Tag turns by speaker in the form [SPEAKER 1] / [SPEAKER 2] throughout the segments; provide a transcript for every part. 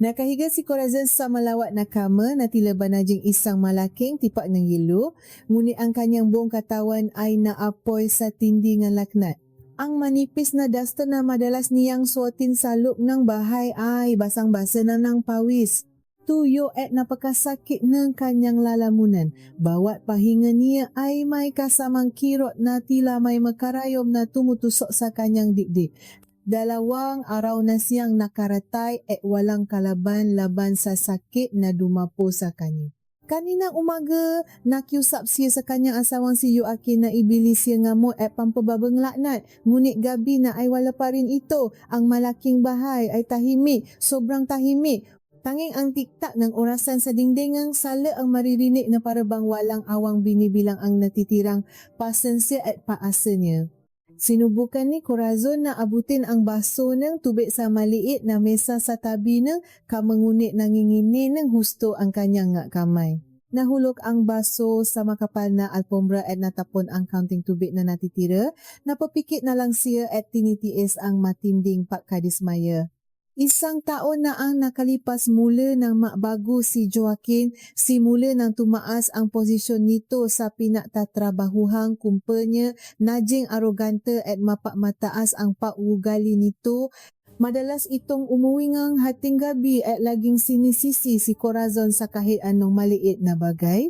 [SPEAKER 1] Nakahiga si Corazon sa malawat na kama na tila banajing isang malaking tipak ng yelo, ngunit ang kanyang buong katawan ay naapoy sa tindi ng laknat. Ang manipis na dasta na madalas niyang suotin sa loob ng bahay ay basang-basa na ng pawis. Tuyo at napakasakit ng kanyang lalamunan. Bawat pahinga niya ay may kasamang kirot na tila may makarayom na tumutusok sa kanyang dibdib. 2 araw na siyang nakaratay at walang kalaban-laban sa sakit na dumapo sa kanya. Kaninang umaga, nakiusap siya sa kanyang asawang si Joaquin na ibili siya ngamot at pampababang laknat. Ngunit gabi na ay wala pa rin ito. Ang malaking bahay ay tahimik, sobrang tahimik. Tanging ang tiktak ng orasan sa dingdingang sala ang maririnig na parabang walang awang binibilang ang natitirang pasensya at paasa niya. Sinubukan ni Corazon na abutin ang baso ng tubig sa maliit na mesa sa tabi ng kamangunit nangingini ng husto ang kanyang kamay. Nahulog ang baso sa makapal na alpombra at natapon ang kaunting tubig na natitira. Napapikit na lang siya at tinitiis ang matinding pagkadismaya. 1 taon na ang nakalipas mula nang makbago si Joaquin, simula nang tumaas ang posisyon nito sa pinagtatrabahuhang kumpanya, najing arogante at mapakmataas ang paugali nito. Madalas itong umuwi ngang hating gabi at laging sinisisi si Corazon sa kahit anong maliit na bagay.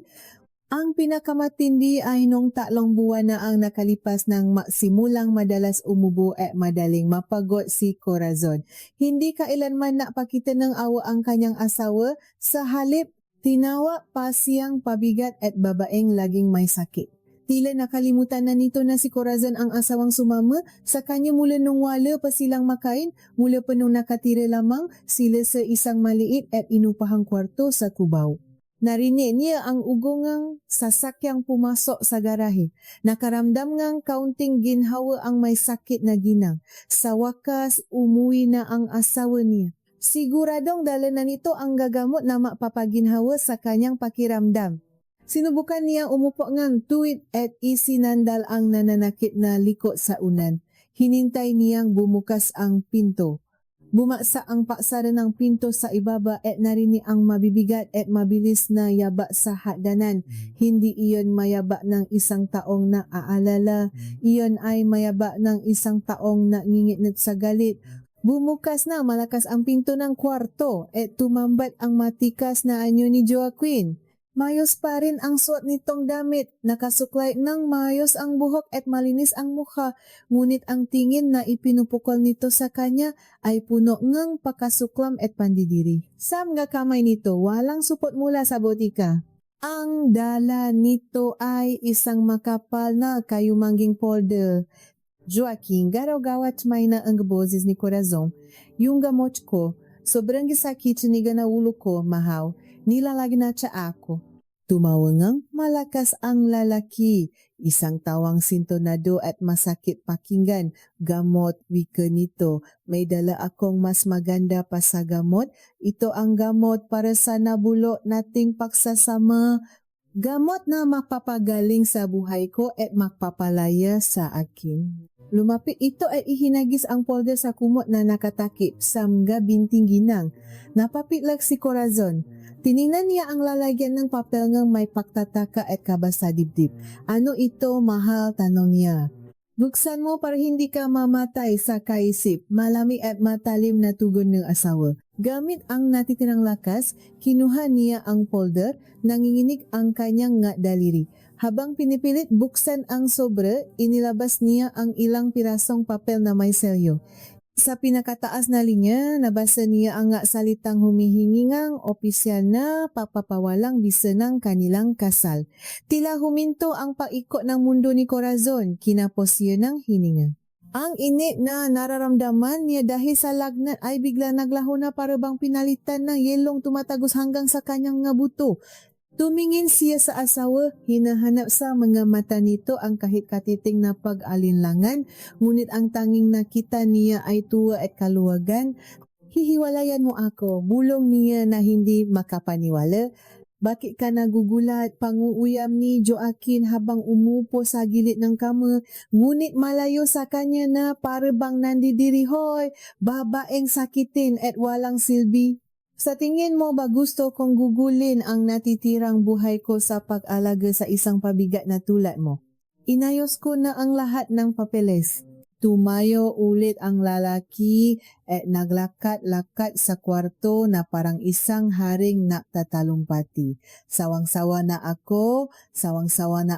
[SPEAKER 1] Ang pinakamatindi ay nung 3 buwan na ang nakalipas nang simulang madalas umubo at madaling mapagod si Corazon. Hindi kailanman napakita ng awa ang kanyang asawa, sa halip tinawa pa siyang pabigat at babaeng laging may sakit. Tila nakalimutan na nito na si Corazon ang asawang sumama sa kanya mula nung wala pa silang makain, mula pa nung nakatira lamang sila sa isang maliit at inupahang kwarto sa Cubao. Narinig niya ang ugongang sasakyang pumasok sa garahe. Nakaramdam ngang kaunting ginhawa ang may sakit na ginang. Sa wakas, umuwi na ang asawa niya. Siguradong dala na nito ang gagamot na mapapaginhawa sa kanyang pakiramdam. Sinubukan niya umupo ngang tuwid at isinandal ang nananakit na liko sa unan. Hinintay niyang bumukas ang pinto. Bumaksa ang paksara ng pinto sa ibaba at narinig ang mabibigat at mabilis na yaba sa hagdanan. Hindi iyon mayaba ng isang taong naaalala. Iyon ay mayaba ng isang taong nangingitnit sa galit. Bumukas na malakas ang pinto ng kwarto at tumambat ang matikas na anyo ni Joaquin. Mayos pa rin ang suot nitong damit, nakasuklay ng mayos ang buhok at malinis ang mukha, ngunit ang tingin na ipinupukol nito sa kanya ay puno ng pakasuklam at pandidiri. Sa mga kamay nito, walang supot mula sa botika. Ang dala nito ay isang makapal na kayumangging folder. Joaquin, garaw-gawat may na ang boses ni Corazon. Yung gamot ko, sobrang gisakit niga na ulo ko, mahaw. Nilalagay na siya ako. Tumawangang malakas ang lalaki. Isang tawang sintonado at masakit pakinggan. Gamot, wika nito. May dala akong mas maganda pa sa gamot. Ito ang gamot para sa nabulo nating pagsasama. Gamot na magpapagaling sa buhay ko at magpapalaya sa akin. Lumapit ito ay ihinagis ang folder sa kumot na nakatakip sa mga binting ginang. Napapitlag si Corazon. Tiningnan niya ang lalagyan ng papel ngang may pagtataka at kaba sa dibdib. Ano ito, mahal? Tanong niya. Buksan mo para hindi ka mamatay sa kaisip. Malami at matalim na tugon ng asawa. Gamit ang natitirang lakas, kinuha niya ang folder, nanginginig ang kanyang nga daliri. Habang pinipilit buksan ang sobre, inilabas niya ang ilang pirasong papel na may selyo. Sa pinakataas na linya, nabasa niya ang nga salitang humihingi ngang opisyal na papapawalang bisa ng kanilang kasal. Tila huminto ang paikot ng mundo ni Corazon, kinapos siya ng hininga. Ang init na nararamdaman niya dahil sa lagnat ay bigla naglaho na para bang pinalitan ng yelong tumatagos hanggang sa kanyang nga buto. Tumingin siya sa asawa, hinahanap sa mga mata nito ang kahit katiting na pag-alinlangan, ngunit ang tanging nakita niya ay tuwa at kaluwagan. Hihiwalayan mo ako, bulong niya na hindi makapaniwala. Bakit ka nagugulat? Panguuyam ni Joaquin habang umupo sa gilid ng kama, ngunit malayo sa kanya na para bang nandidiri, hoy, babaeng sakitin at walang silbi. Sa tingin mo ba gusto kong gugulin ang natitirang buhay ko sa pag-alaga sa isang pabigat na tulad mo? Inayos ko na ang lahat ng papeles. Tumayo ulit ang lalaki at naglakat-lakat sa kwarto na parang isang haring nakatalumpati. Sawang-sawa na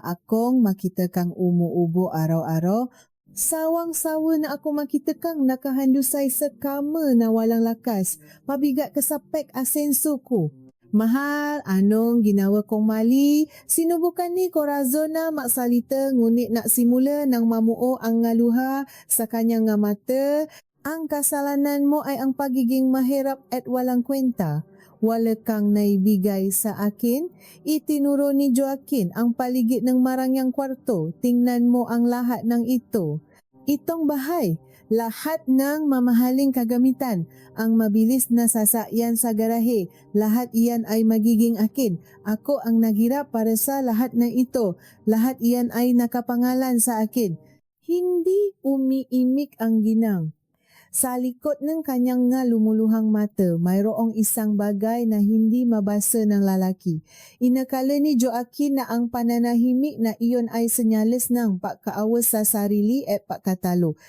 [SPEAKER 1] akong makita kang umuubo araw-araw. Sawang-sawa na ako makita kang nakahandusay sa kama na walang lakas. Pabigat ka sa pek asenso ko. Mahal, anong ginawa kong mali? Sinubukan ni Corazon na maksalita ngunit nak simula nang mamuo ang ngaluha sa kanyang nga mata. Ang kasalanan mo ay ang pagiging mahirap at walang kwenta. Wala kang naibigay sa akin. Itinuro ni Joaquin ang paligid ng marangyang kwarto. Tingnan mo ang lahat ng ito. Itong bahay, lahat ng mamahaling kagamitan, ang mabilis na sasakyan sa garahe, lahat iyan ay magiging akin. Ako ang naghirap para sa lahat na ito. Lahat iyan ay nakapangalan sa akin. Hindi umiimik ang ginang. Sa likod ng kanyang nga lumuluhang mata, mayroong isang bagay na hindi mabasa ng lalaki. Inakala ni Joaquin na ang pananahimik na iyon ay senyales ng pagkaawas sa sarili at pagkatalo.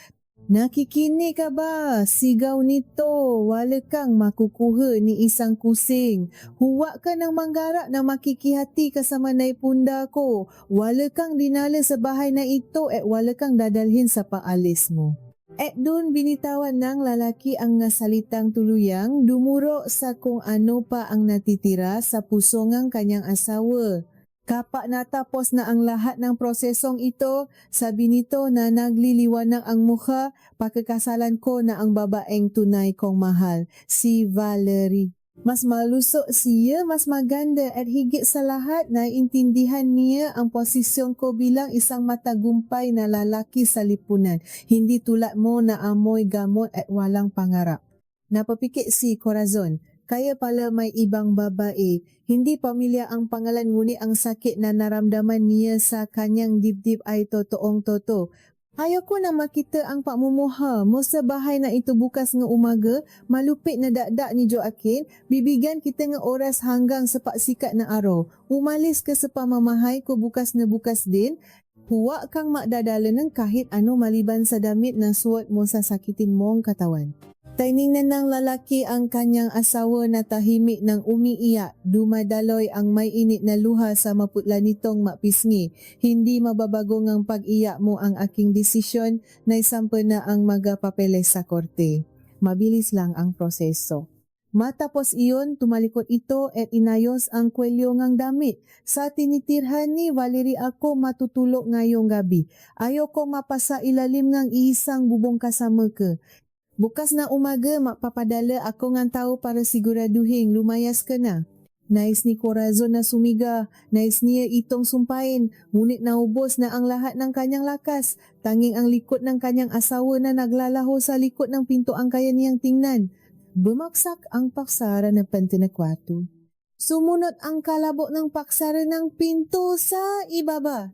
[SPEAKER 1] Nakikinig ka ba? Sigaw nito. Wala kang makukuha ni isang kusing. Huwag ka ng manggara na makikihati kasama na punda ko. Wala kang dinala sa bahay na ito at wala kang dadalhin sa paalis mo. At doon binitawan ng lalaki ang salitang tuluyang dumuro sa kung ano pa ang natitira sa puso ng kanyang asawa. Kapag natapos na ang lahat ng prosesong ito, sabi nito na nagliliwanag ang mukha, pagkakasalan ko na ang babaeng tunay kong mahal, si Valerie. Mas malusog siya, mas maganda at higit sa lahat naiintindihan niya ang posisyon ko bilang isang matagumpay na lalaki sa lipunan. Hindi tulad mo na amoy gamot at walang pangarap. Napapikit si Corazon. Kaya pala may ibang babae. Hindi pamilya ang pangalan ngunit ang sakit na naramdaman niya sa kanyang dibdib ay totoong-toto. Ayoko na makita ang pagmumuha mo sa bahay na ito bukas ng umaga. Malupit na dakdak ni Joaquin. Bibigyan kita ng oras hanggang sa pagsikat na araw. Umalis ka sa pamamahay ko bukas na bukas din. Huwag kang makdadala ng kahit ano maliban sa damit na suot mo sa sakitin mong katawan. Tiningnan ng lalaki ang kanyang asawa na tahimik ng umiiyak. Dumadaloy ang may init na luha sa maputla nitong mapisngi. Hindi mababago ng pag-iyak mo ang aking desisyon na isampa na ang magapapeles sa korte. Mabilis lang ang proseso. Matapos iyon, tumalikod ito at inayos ang kwelyo ng damit. Sa tinitirhan ni Valerie ako matutulog ngayong gabi. Ayoko mapasa ilalim ng isang bubong kasama ka. Bukas na umaga, mapapadala ako ng tao para siguraduhin lumayas ka na. Nais ni Corazon na sumiga, nais niya itong sumpain, ngunit naubos na ang lahat ng kanyang lakas. Tanging ang likod ng kanyang asawa na naglalaho sa likod ng pinto ang kaya niyang tingnan. Bumaksak ang paksara ng pinto na kwarto. Sumunod ang kalabok ng paksara ng pinto sa ibaba.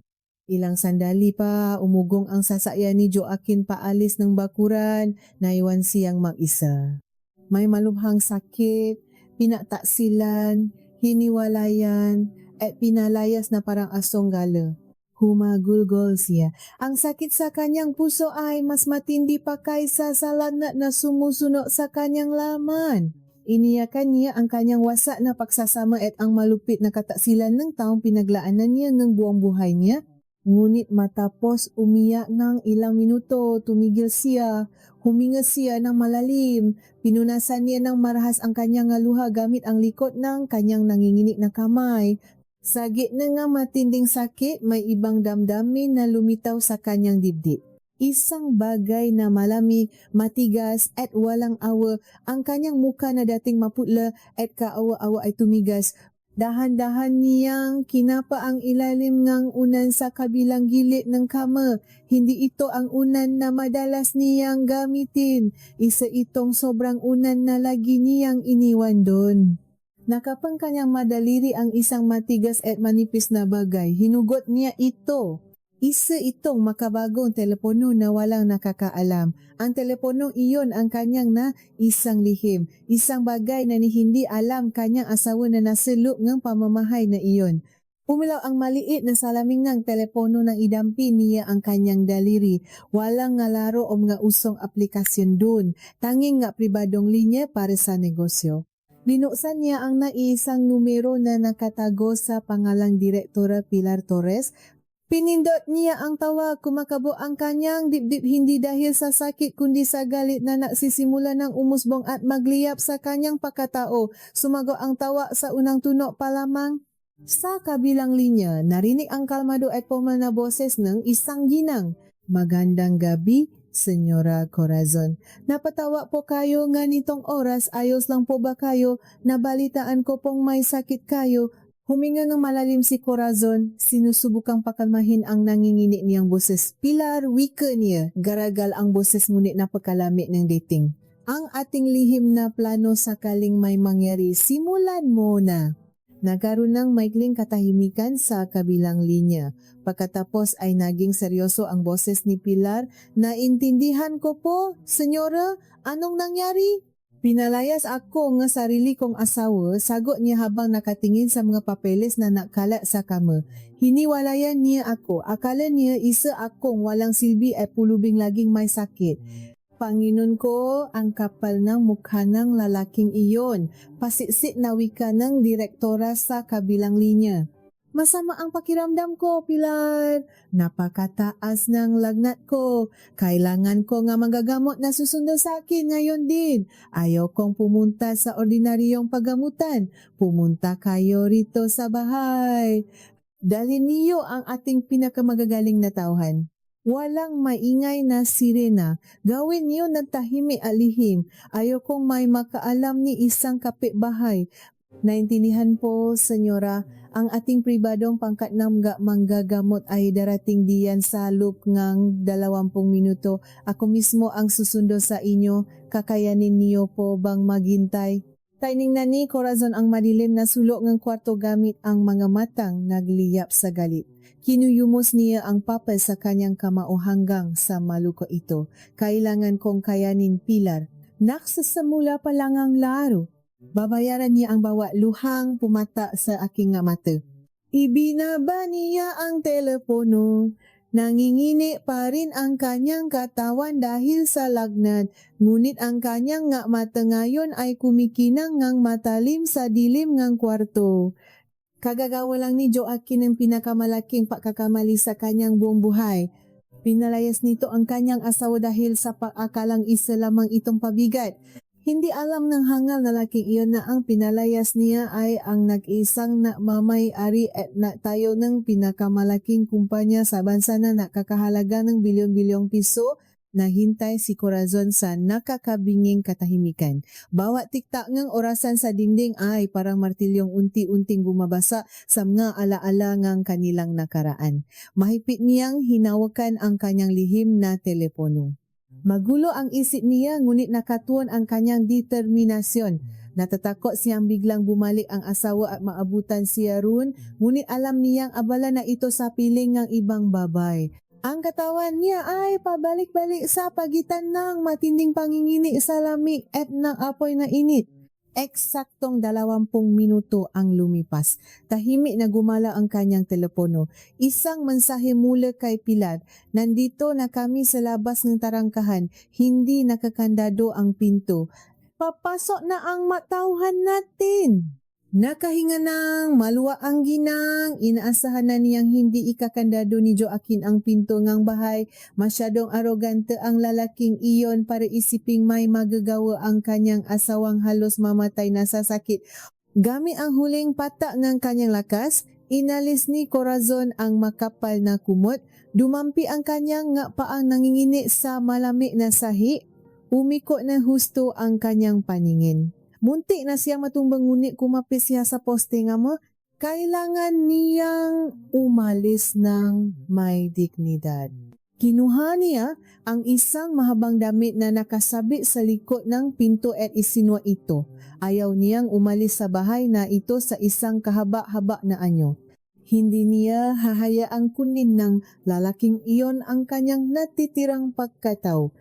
[SPEAKER 1] Ilang sandali pa, umugong ang sasakyan ni Joaquin paalis ng bakuran, naiwan siyang mag-isa. May malubhang sakit, pinataksilan, hiniwalayan, at pinalayas na parang asong gala. Humagulgol siya. Ang sakit sa kanyang puso ay mas matindi pa kaysa sa lagnat na sumusunod sa kanyang laman. Iniyakan niya ang kanyang wasak na pagsasama at ang malupit na kataksilan ng taong pinaglaanan niya ng buong buhay niya. Ngunit matapos umiyak ng ilang minuto, tumigil siya, huminga siya ng malalim, pinunasan niya ng marahas ang kanyang luha gamit ang likod ng kanyang nanginginig na kamay. Sa gitna ng matinding sakit, may ibang damdamin na lumitaw sa kanyang dibdib. Isang bagay na malamig, matigas at walang awa, ang kanyang muka na dating maputla at kaawa-awa ay tumigas. Dahan-dahan niyang kinapa ang ilalim ng unan sa kabilang gilid ng kama. Hindi ito ang unan na madalas niyang gamitin. Isa itong sobrang unan na lagi niyang iniwan doon. Nakapang kanyang madaliri ang isang matigas at manipis na bagay. Hinugot niya ito. Isa itong makabagong telepono na walang nakakaalam. Ang teleponong iyon ang kanyang na isang lihim. Isang bagay na ni hindi alam kanyang asawa na naselok ng pamamahay na iyon. Umilaw ang maliit na salamin ng telepono nang idampi niya ang kanyang daliri. Walang nga laro o mga usong aplikasyon dun. Tanging nga pribadong linya para sa negosyo. Binuksan niya ang naiisang numero na nakatago sa pangalang Direktora Pilar Torres. Pinindot niya ang tawa, kumakabo ang kanyang dibdib hindi dahil sa sakit kundi sa galit na nagsisimula ng umusbong at magliyap sa kanyang pagkatao. Sumagot ang tawa sa unang tunog pa lamang. Sa kabilang linya, narinig ang kalmado at formal na boses ng isang ginang. Magandang gabi, Senyora Corazon. Napatawa po kayo nga nitong oras, ayos lang po ba kayo? Nabalitaan ko pong may sakit kayo. Huminga ng malalim si Corazon, sinusubukang pakalmahin ang nangingini niyang boses. Pilar, wika niya. Garagal ang boses ngunit napakalamig ng dating. Ang ating lihim na plano sakaling may mangyari, simulan mo na. Nagkaroon ng maikling katahimikan sa kabilang linya. Pagkatapos ay naging seryoso ang boses ni Pilar. Naintindihan ko po, Senyora, anong nangyari? Pinalayas ako ng sarili kong asawa, sagot niya habang nakatingin sa mga papeles na nakalat sa kama. Hiniwalayan niya ako, akala niya isa akong walang silbi at pulubing laging may sakit. Panginoon ko, ang kapal ng mukha ng lalaking iyon. Pasiksik na wika ng direktora sa kabilang linya. Masama ang pakiramdam ko, Pilar. Napakataas ng lagnat ko. Kailangan ko nga magagamot na susundo sa akin ngayon din. Ayaw kong pumunta sa ordinaryong paggamutan. Pumunta kayo rito sa bahay. Dalhin niyo ang ating pinakamagagaling na tauhan. Walang maingay na sirena. Gawin niyo ng tahimik at lihim. Ayokong may makaalam ni isang kapitbahay. Naintindihan po, Senyora, ang ating pribadong pangkat ng manggagamot ay darating diyan sa loob ng 20 minuto. Ako mismo ang susundo sa inyo. Kakayanin niyo po bang maghintay? Taining na ni Corazon ang madilim na sulok ng kwarto gamit ang mga matang nagliyap sa galit. Kinuyumos niya ang papel sa kanyang kamao hanggang sa maluko ito. Kailangan kong kayanin, Pilar. Naksasamula pa lang ang laro. Babayaran niya ang bawat luhang pumata sa aking mata. Ibinaba niya ang telepono. Nangingini pa rin ang kanyang katawan dahil sa lagnat. Ngunit ang kanyang mata ngayon ay kumikinang ngang matalim sa dilim ng kwarto. Kagagawa lang ni Joaquin ang pinakamalaking pagkakamali sa kanyang buong buhay. Pinalayas nito ang kanyang asawa dahil sa pag-akalang isa lamang itong pabigat. Hindi alam ng hangal na laking iyon na ang pinalayas niya ay ang nag-isang namamay-ari at tayo ng pinakamalaking kumpanya sa bansa na nakakahalaga ng bilyon-bilyong piso. Nahintay si Corazon sa nakakabinging katahimikan. Bawat tiktak ng orasan sa dingding ay parang martilyong unti-unting bumabasa sa mga alaala ng kanilang nakaraan. Mahigpit niyang hinawakan ang kanyang lihim na telepono. Magulo ang isip niya ngunit nakatuon ang kanyang determinasyon. Natatakot siyang biglang bumalik ang asawa at maabutan siya roon, ngunit alam niyang abala na ito sa piling ng ibang babay. Ang katawan niya ay pabalik-balik sa pagitan ng matinding pangingini sa lamig at ng apoy na init. Eksaktong 20 minuto ang lumipas. Tahimik na gumala ang kanyang telepono. Isang mensahe mula kay Pilar. Nandito na kami sa labas ng tarangkahan. Hindi nakakandado ang pinto. Papasok na ang matauhan natin. Nakahinga ng maluwa ang ginang, inaasahan na niyang hindi ikakandado ni Joaquin ang pinto ng bahay. Masyadong arogante ang lalaking iyon para isiping may magagawa ang kanyang asawang halos mamatay na sa sakit. Gamit ang huling patak ng kanyang lakas, inalis ni Corazon ang makapal na kumot, dumampi ang kanyang paang nangingini sa malamig na sahi, umiko na husto ang kanyang paningin. Muntik na siyang matumbang ngunit kumapis siya sa poste nga mo. Kailangan niyang umalis ng may dignidad. Kinuha niya ang isang mahabang damit na nakasabit sa likod ng pinto at isinwa ito. Ayaw niyang umalis sa bahay na ito sa isang kahaba-haba na anyo. Hindi niya hahayaang kunin ng lalaking iyon ang kanyang natitirang pagkatao.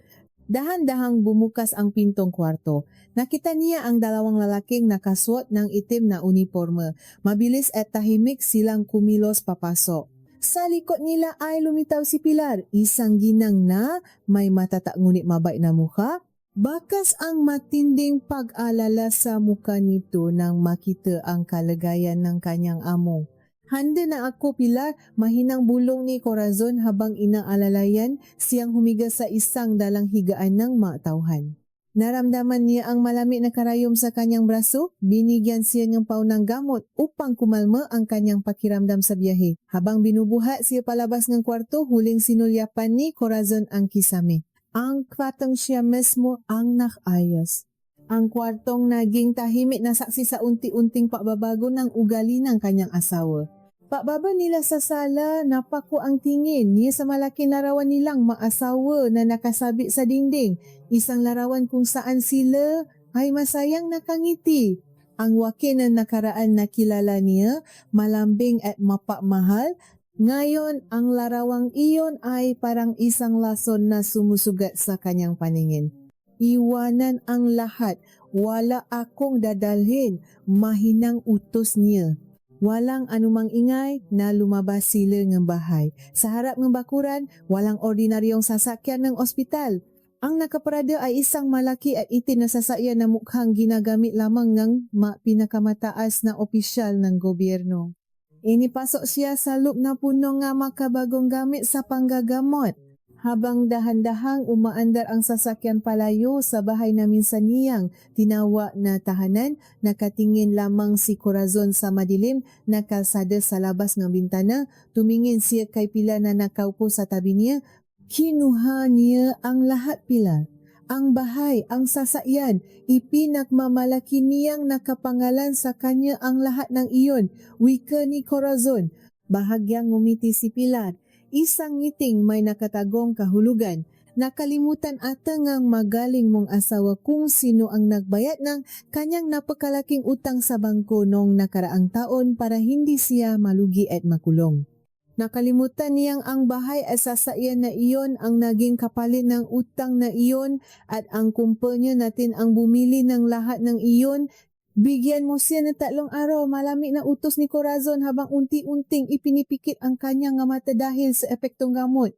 [SPEAKER 1] Dahan-dahang bumukas ang pintong kwarto. Nakita niya ang dalawang lalaking nakasuot ng itim na uniforme. Mabilis at tahimik silang kumilos papasok. Sa likod nila ay lumitaw si Pilar, isang ginang na may matatak ngunit mabait na mukha. Bakas ang matinding pag-alala sa muka nito nang makita ang kalagayan ng kanyang amo. Handa na ako, Pilar, mahinang bulong ni Corazon habang inaalalayan siyang humiga sa isang dalang higaan ng matauhan. Naramdaman niya ang malamig na karayom sa kanyang braso. Binigyan siya ng paunang gamot upang kumalma ang kanyang pakiramdam sa biyahe. Habang binubuhat siya palabas ng kwarto, huling sinulyapan ni Corazon ang kisame. Ang kwartong siya mismo ang nakayos. Ang kwartong naging tahimik na saksi sa unti-unting pagbabago ng ugali ng kanyang asawa. Pagbaba nila sa sala, napako ang tingin niya sa malaking larawan nilang maasawa na nakasabit sa dinding. Isang larawan kung saan sila ay masayang nakangiti. Ang wakil na nakaraan na kilala niya, malambing at mapakmahal. Ngayon, ang larawang iyon ay parang isang lason na sumusugat sa kanyang paningin. Iwanan ang lahat, wala akong dadalhin, mahinang utos niya. Walang anumang ingay na lumabas sila ng bahay. Sa harap ng bakuran, walang ordinaryong sasakyan ng ospital. Ang nakaparada ay isang malaki at itim na sasakyan na mukhang ginagamit lamang ng pinakamataas na opisyal ng gobyerno. Inipasok siya sa loob na puno nga makabagong gamit sa panggagamot. Habang dahan-dahang umaandar ang sasakyan palayo sa bahay na minsan niyang tinawa na tahanan, nakatingin lamang si Corazon sa madilim na kalsada sa labas ng bintana. Tumingin siya kay Pilar na nakaupo sa tabi niya. Kinuha niya ang lahat, Pilar. Ang bahay, ang sasakyan, ipinagmamalaki niyang nakapangalan sa kanya ang lahat ng iyon. Wika ni Corazon. Bahagyang ngumiti si Pilar. Isang ngiting may nakatagong kahulugan. Nakalimutan ata ngang magaling mong asawa kung sino ang nagbayad ng kanyang napakalaking utang sa bangko noong nakaraang taon para hindi siya malugi at makulong. Nakalimutan niyang ang bahay at sasakyan na iyon ang naging kapalit ng utang na iyon at ang kumpanya natin ang bumili ng lahat ng iyon. Bigyan mo siya ng 3 araw, malamig na utos ni Corazon habang unti-unting ipinipikit ang kanyang mata dahil sa epektong gamot.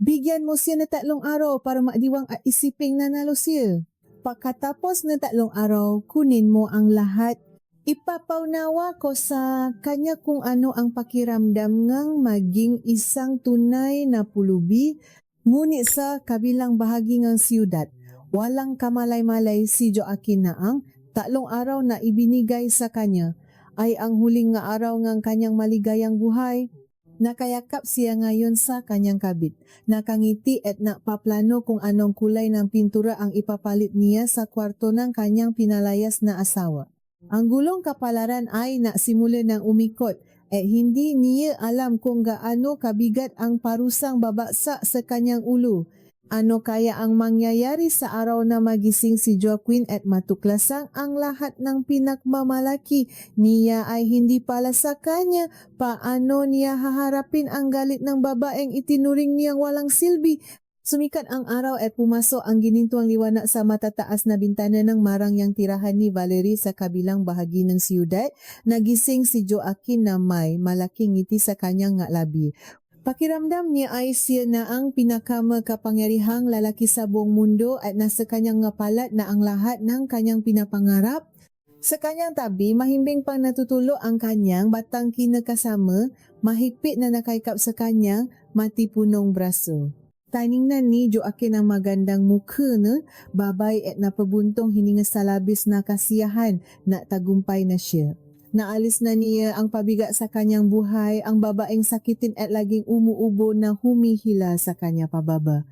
[SPEAKER 1] Bigyan mo siya ng 3 araw para makdiwang at isiping nanalo siya. Pagkatapos ng 3 araw, kunin mo ang lahat. Ipapaunawa ko sa kanya kung ano ang pakiramdam ngang maging isang tunay na pulubi, ngunit sa kabilang bahagi ng siyudad. Walang kamalay-malay si Joaquin na ang 3 araw na ibinigay sa kanya ay ang huling nga araw ng kanyang maligayang buhay. Nakayakap siya ngayon sa kanyang kabit. Nakangiti at napaplano kung anong kulay ng pintura ang ipapalit niya sa kwarto ng kanyang pinalayas na asawa. Ang gulong kapalaran ay nasimula ng umikot at hindi niya alam kung gaano kabigat ang parusang babaksak sa kanyang ulo. Ano kaya ang mangyayari sa araw na magising si Joaquin at matuklasang ang lahat ng pinagmamalaki niya ay hindi pala sa kanya? Paano niya haharapin ang galit ng babaeng itinuring niyang walang silbi? Sumikat ang araw at pumasok ang ginintuang liwanag sa matataas na bintana ng marangyang tirahan ni Valerie sa kabilang bahagi ng siyudad. Nagising si Joaquin na may malaking ngiti sa kanyang labi. Pakiramdam niya ay siya na ang pinakamakapangyarihang lalaki sa buong mundo at nasa kanyang ngapalat na ang lahat ng kanyang pinapangarap. Sa kanyang tabi, mahimbing pang natutulo ang kanyang batang kinakasama, mahigpit na nakaikap sa kanyang matipunong braso. Tiningnan ni Joaquin ang magandang mukha na babay at napabuntong hininga sa labis na kasiyahan na tagumpay na siya. Naalis na niya ang pabigat sa kanyang buhay, ang babaeng sakitin at laging umuubo na humihila sa kanya pababa.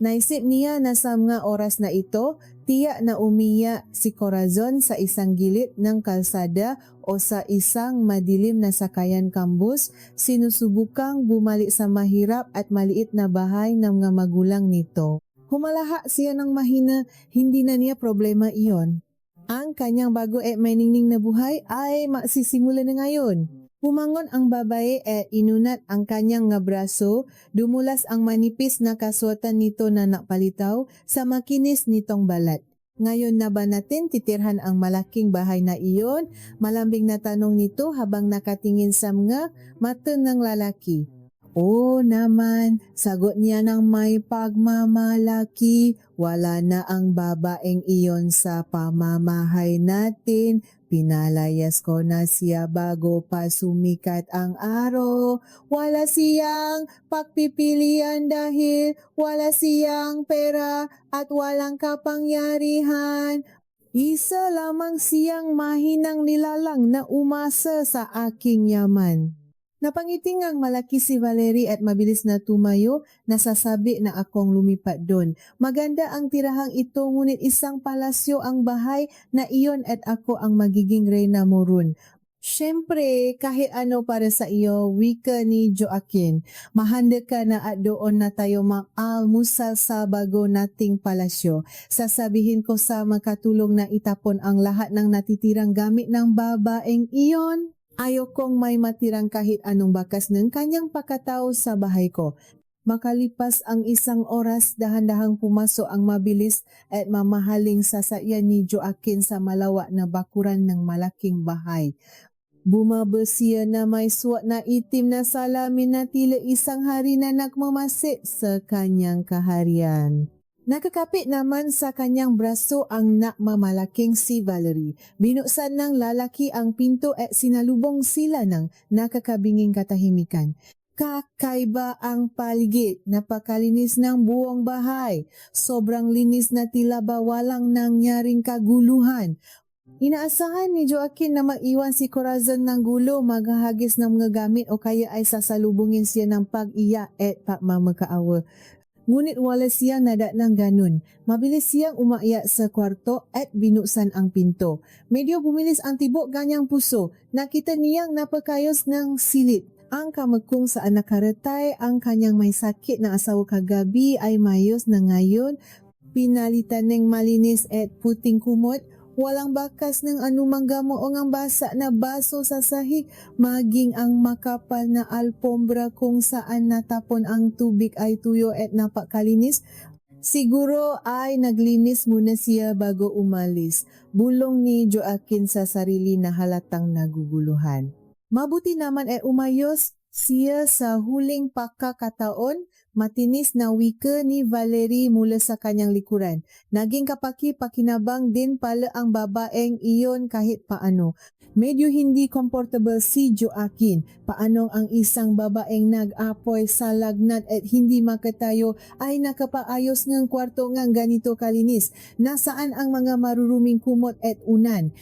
[SPEAKER 1] Naisip niya na sa mga oras na ito, tiyak na umiyak si Corazon sa isang gilid ng kalsada o sa isang madilim na sakayan kambus, sinusubukang bumalik sa mahirap at maliit na bahay ng mga magulang nito. Humalaha siya ng mahina, hindi na niya problema iyon. Ang kanyang bago at mainingning na buhay ay magsisimula na ngayon. Bumangon ang babae at inunat ang kanyang nga braso, dumulas ang manipis na kaswatan nito na napalitaw sa makinis nitong balat. Ngayon na ba natin titirhan ang malaking bahay na iyon? Malambing na tanong nito habang nakatingin sa mga mata ng lalaki. Oo naman, sagot niya ng may pagmamalaki. Wala na ang babaeng iyon sa pamamahay natin. Pinalayas ko na siya bago pa sumikat ang araw. Wala siyang pagpipilian dahil wala siyang pera at walang kapangyarihan. Isa lamang siyang mahinang nilalang na umasa sa aking yaman. Napangiting ang malaki si Valerie at mabilis na tumayo, nasasabi na akong lumipat doon. Maganda ang tirahang ito ngunit isang palasyo ang bahay na iyon at ako ang magiging reyna mo ron. Siyempre, kahit ano para sa iyo, wika ni Joaquin. Mahanda ka na at doon na tayo mag-almusal sa bago nating palasyo. Sasabihin ko sa makatulong na itapon ang lahat ng natitirang gamit ng babaeng iyon. Ayokong may matirang kahit anong bakas ng kanyang pakatao sa bahay ko. Makalipas ang isang oras, dahan-dahang pumasok ang mabilis at mamahaling sasakyan ni Joaquin sa malawak na bakuran ng malaking bahay. Bumaba siya na may suot na itim na salamin na tila isang hari na nagmamasid sa kanyang kaharian. Nakakapit naman sa kanyang braso ang nakmamalaking si Valerie. Binuksan ng lalaki ang pinto at sinalubong sila ng nakakabinging katahimikan. Kakaiba ang paligid, napakalinis ng buong bahay. Sobrang linis na tila ba walang nangyaring kaguluhan. Inaasahan ni Joaquin na maiwan si Corazon ng gulo, maghahagis ng mga gamit o kaya ay sasalubungin siya ng pag-iya at pagmamakaawa. Ngunit wala siyang nada ng ganun. Mabilis siyang umakyat sa kwarto at binuksan ang pinto. Medyo bumilis ang tibok kanyang puso. Nakita niyang napakayos ng silit. Ang kamakung sa anak karatay, ang kanyang may sakit na asawa kagabi ay mayos na ngayon. Pinalitan ng malinis at puting kumot. Walang bakas ng anumang gamo o ng basa na baso sa sahig, maging ang makapal na alpombra kung saan natapon ang tubig ay tuyo at napakalinis. Siguro ay naglinis muna siya bago umalis. Bulong ni Joaquin sa sarili na halatang naguguluhan. Mabuti naman ay umayos siya sa huling pagkakataon. Matinis na wika ni Valerie mula sa kanyang likuran. Naging kapaki-pakinabang din pala ang babaeng iyon kahit paano. Medyo hindi comfortable si Joaquin. Paanong ang isang babaeng nag-apoy sa lagnat at hindi makatayo ay nakapaayos ng kwarto ng ganito kalinis. Nasaan ang mga maruruming kumot at unan?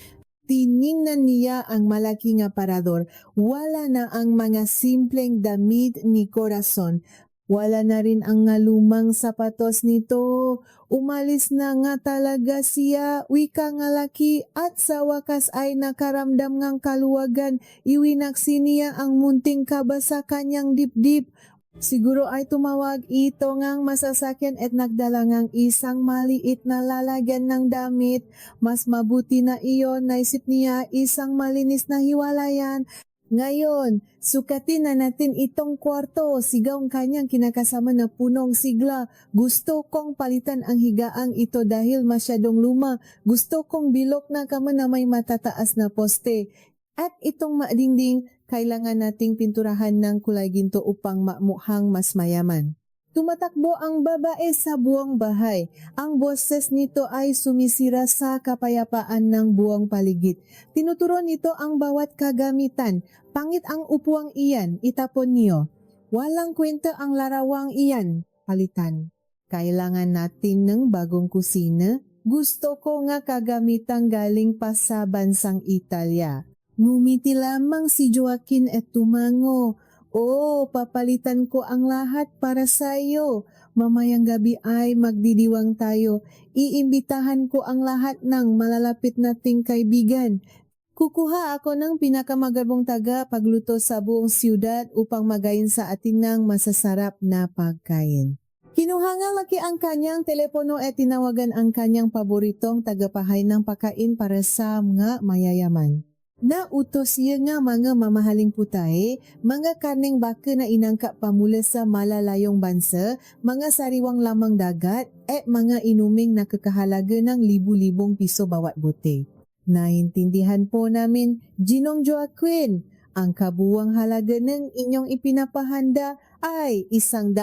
[SPEAKER 1] Tiningnan niya ang malaking aparador. Wala na ang mga simpleng damit ni Corazon. Wala na rin ang lumang sapatos nito. Umalis na nga talaga siya, wika nga laki, at sa wakas ay nakaramdam ng kaluwagan. Iwinaksi niya ang munting kaba sa kanyang dibdib. Siguro ay tumawag ito ngang masasakyan at nagdala ngang isang maliit na lalagyan ng damit. Mas mabuti na iyon, naisip niya, isang malinis na hiwalayan. Ngayon, sukatin na natin itong kwarto. Sigaw ang kanyang kinakasama na punong sigla. Gusto kong palitan ang higaang ito dahil masyadong luma. Gusto kong bilok na kama na may matataas na poste. At itong madingding, kailangan nating pinturahan ng kulay ginto upang mamukhang mas mayaman. Tumatakbo ang babae sa buong bahay. Ang boses nito ay sumisira sa kapayapaan ng buong paligid. Tinuturo nito ang bawat kagamitan. Pangit ang upuang iyan, itapon niyo. Walang kwenta ang larawang iyan, palitan. Kailangan natin ng bagong kusina. Gusto ko nga kagamitang galing pa sa bansang Italia. Ngumiti lamang si Joaquin at tumango. Oo, papalitan ko ang lahat para sa iyo. Mamayang gabi ay magdidiwang tayo. Iimbitahan ko ang lahat ng malalapit nating kaibigan. Kukuha ako ng pinakamagabong taga-pagluto sa buong siyudad upang magayin sa atin ng masasarap na pagkain. Kinuha nga laki ang kanyang telepono at tinawagan ang kanyang paboritong tagapahay ng pagkain para sa mga mayayaman. Nautos siya nga mga mamahaling putay, mga karneng baka na inangka pamula sa malalayong bansa, mga sariwang lamang dagat, at mga inuming nakakahalaga ng libu-libong piso bawat bote. Naintindihan po namin, Ginong Joaquin, ang kabuwang halaga ng inyong ipinapahanda ay 100,000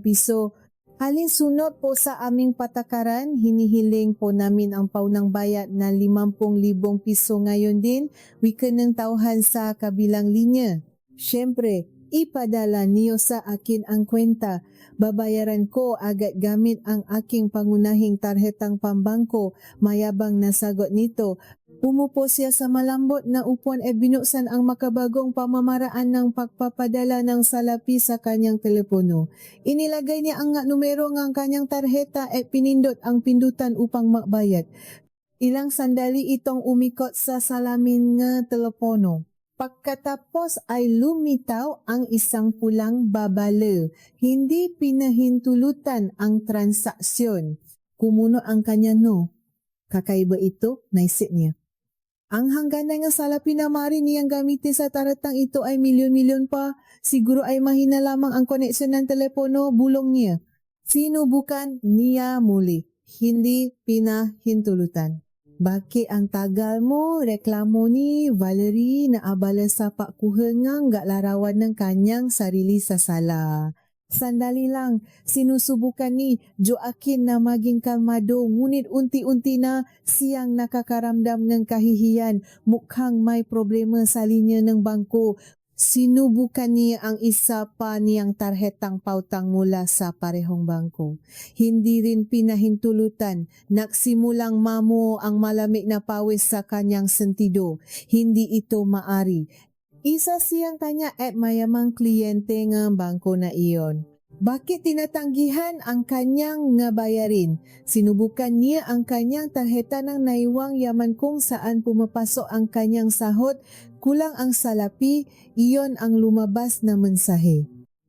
[SPEAKER 1] piso. Alinsunod po sa aming patakaran, hinihiling po namin ang paunang bayad na 50,000 piso ngayon din, wika ng tauhan sa kabilang linya. Siyempre, ipadala niyo sa akin ang kwenta. Babayaran ko agad gamit ang aking pangunahing tarhetang pambangko, mayabang na sagot nito. Umupo siya sa malambot na upuan at binuksan ang makabagong pamamaraan ng pagpapadala ng salapi sa kanyang telepono. Inilagay niya ang numero ng kanyang tarheta at pinindot ang pindutan upang magbayad. Ilang sandali itong umikot sa salamin nga telepono. Pagkatapos ay lumitaw ang isang pulang babala. Hindi pinahintulutan ang transaksyon. Kumuno ang kanya no. Kakaiba ito, naisip niya. Ang hangganan ng salapi na mari niyang gamitin sa taratang ito ay milyon-milyon pa. Siguro ay mahina lamang ang koneksyon ng telepono, bulong niya. Sinubukan niya muli. Hindi pinahintulutan. Bakit ang tagal mo, reklamo ni Valerie na abala sa pakuhengang gak larawan ng kanyang sarili sa sala. Sandali lang, sinusubukan ni Joaquin na maging kalmado, ngunit unti-unti na siyang nakakaramdam ng kahihiyan, mukhang may problema sa linya ng bangko. Sinubukan niya ang isa pa niyang tarhetang pautang mula sa parehong bangko. Hindi rin pinahintulutan, nagsimulang mamo ang malamig na pawis sa kanyang sentido. Hindi ito maari. Isa siyang tanya at mayamang kliyente ng bangko na iyon. Bakit tinatanggihan ang kanyang nga bayarin? Sinubukan niya ang kanyang tarheta ng naiwang yaman kung saan pumapasok ang kanyang sahod, kulang ang salapi, iyon ang lumabas na mensahe.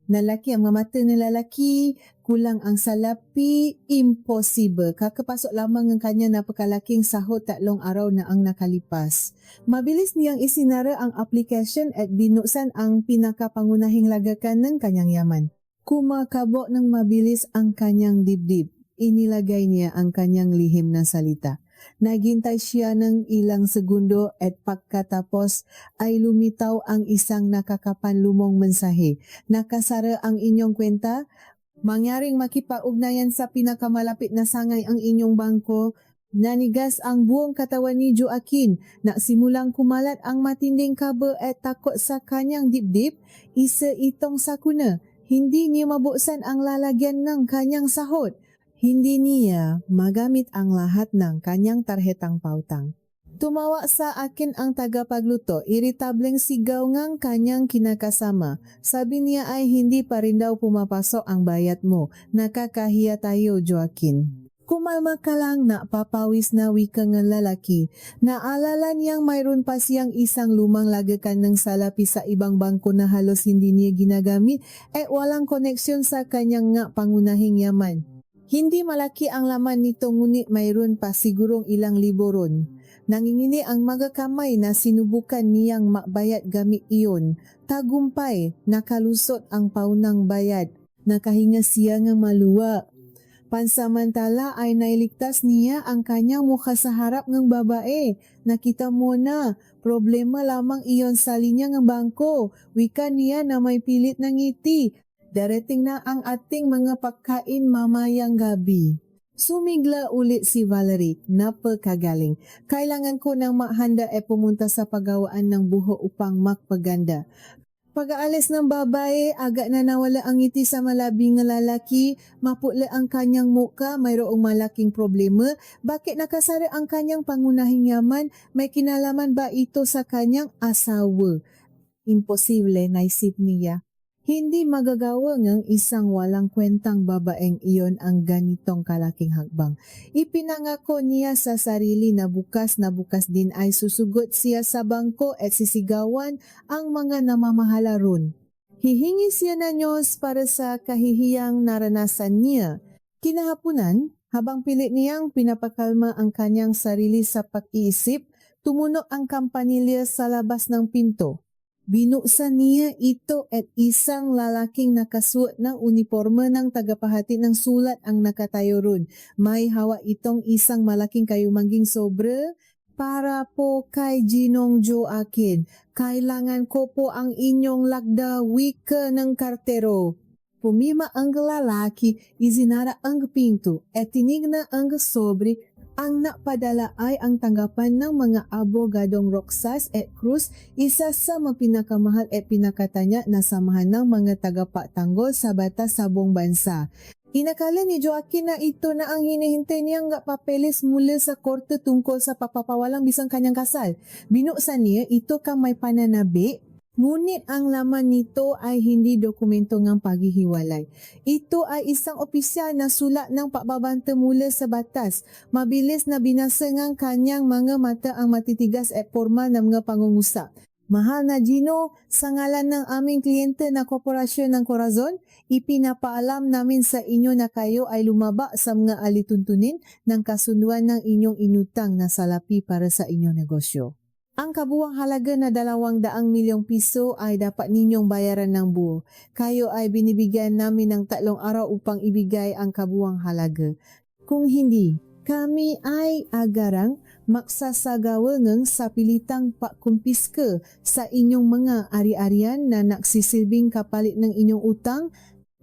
[SPEAKER 1] Nalaki ang mata ng lalaki, kulang ang salapi, impossible. Kakapasok lamang ng kanya napakalaking sahod 3 araw na ang nakalipas. Mabilis niyang isinara ang application at binuksan ang pinakapangunahing lagakan ng kanyang yaman. Kumakabok ng mabilis ang kanyang dibdib. Inilagay niya ang kanyang lihim na salita. Naghintay siya ng ilang segundo at pagkatapos ay lumitaw ang isang nakakapanlumong mensahe. Nakasara ang inyong kwenta? Mangyaring makipag-ugnayan sa pinakamalapit na sangay ang inyong bangko. Nanigas ang buong katawan ni Joaquin. Simulang kumalat ang matinding kaba at takot sa kanyang dibdib. Isa itong sakuna. Hindi niya mabuksan ang lalagyan ng kanyang sahod. Hindi niya magamit ang lahat ng kanyang tarhetang pautang. Tumawa sa akin ang tagapagluto, iritableng sigaw ngang kanyang kinakasama. Sabi niya ay hindi pa rin daw pumapasok ang bayad mo. Nakakahiya tayo, Joaquin. Kumalma ka lang, napapawis na wika ng lalaki. Naalala niyang mayroon pa siyang isang lumang lagakan ng salapi sa ibang bangko na halos hindi niya ginagamit at walang koneksyon sa kanyang nga pangunahing yaman. Hindi malaki ang laman nito ngunit mayroon pa sigurong ilang libo ron. Nangingini ang mga kamay na sinubukan niyang makbayad gamit iyon. Tagumpay, nakalusot ang paunang bayad. Nakahinga siya ng maluwa. Pansamantala ay nailigtas niya ang kanyang mukha sa harap ng babae. Nakita mo na, problema lamang iyon sa linya ng bangko. Wika niya na may pilit ng ngiti. Darating na ang ating mga pagkain mamayang gabi. Sumigla ulit si Valerie, napakagaling. Kailangan ko ng mahanda ay pumunta sa paggawaan ng buho upang makpaganda. Pag-aalis ng babae, agad na nawala ang ngiti sa malabing na lalaki, maputla ang kanyang muka, mayroong malaking problema. Bakit nakasara ang kanyang pangunahing yaman? May kinalaman ba ito sa kanyang asawa? Imposible, naisip niya. Hindi magagawa ng isang walang kwentang babaeng iyon ang ganitong kalaking hakbang. Ipinangako niya sa sarili na bukas din ay susugot siya sa bangko at sisigawan ang mga namamahala ron. Hihingi siya ng Diyos para sa kahihiyang naranasan niya. Kinahaponan, habang pilit niyang pinapakalma ang kanyang sarili sa pag-iisip, Tumunog ang kampanilya sa labas ng pinto. Binuksan niya ito at isang lalaking nakasuot ng uniforme ng tagapahati ng sulat ang nakatayo ron. May hawak itong isang malaking kayumangging sobre. Para po kay Ginong Joaquin, kailangan ko po ang inyong lagda wika ng kartero. Pumima ang lalaki, izinara ang pinto at tinignan ang sobre. Ang napadala ay ang tanggapan ng mga abogadong Roxas at Cruz, isa sa mga pinakamahal at pinakatanya na samahan ng mga tagapatanggol sa batas sa buong bansa. Inakala ni Joaquin na ito na ang hinihintay niyang papeles mula sa korte tungkol sa papapawalang bisang kanyang kasal. Binuksan niya ito kang may pananabi, ngunit ang laman nito ay hindi dokumento ng paghihiwalay. Ito ay isang opisyal na sulat ng pagbabanta mula sa batas. Mabilis na binasa ng kanyang mga mata ang matitigas at formal na mga pangungusap. Mahal na Gino, sa ngalan ng aming kliyente na Korporasyon ng Corazon, ipinapaalam namin sa inyo na kayo ay lumaba sa mga alituntunin ng kasunduan ng inyong inutang na salapi para sa inyong negosyo. Ang kabuuang halaga na 200 milyong piso ay dapat ninyong bayaran ng buo. Kayo ay binibigyan namin ng 3 araw upang ibigay ang kabuuang halaga. Kung hindi, kami ay agarang maksasagawa ng sapilitang pakumpiska sa inyong mga ari-arian na nagsisilbing kapalit ng inyong utang,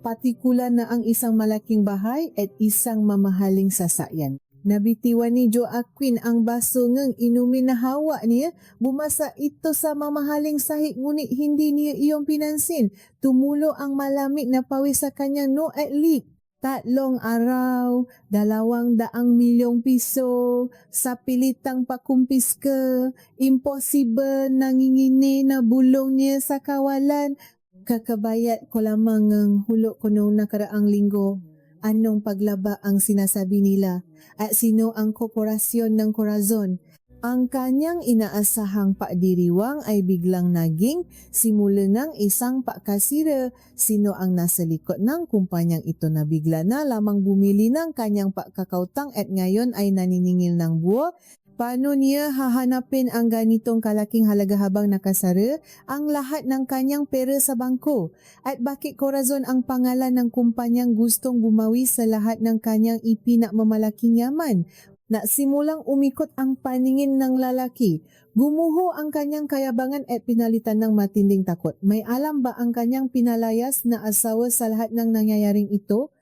[SPEAKER 1] partikular na ang isang malaking bahay at isang mamahaling sasakyan. Nabitiwan ni Joaquin ang baso ng inumin na hawa niya. Bumasa ito sa mamahaling sahig ngunit hindi niya iyong pinansin. Tumulo ang malamig na pawis sa kanyang no at leak. 3 araw, 200 milyong piso, sa pilitang pakumpiska, imposible nangingini na bulong niya sa kawalan. Kakabayat ko lamang ang hulog ko noong nakaraang linggo. Anong paglaba ang sinasabi nila? At sino ang Korporasyon ng Corazon? Ang kanyang inaasahang pakdiriwang ay biglang naging simula ng isang pakasira. Sino ang nasa likod ng kumpanyang ito na bigla na lamang bumili ng kanyang pakakautang at ngayon ay naniningil ng buo? Paano niya hahanapin ang ganitong kalaking halaga habang nakasara ang lahat ng kanyang pera sa bangko? At bakit Corazon ang pangalan ng kumpanyang gustong bumawi sa lahat ng kanyang ipinagmamalaking yaman? Nasimulang umikot ang paningin ng lalaki. Gumuho ang kanyang kayabangan at pinalitan ng matinding takot. May alam ba ang kanyang pinalayas na asawa sa lahat ng nangyayaring ito?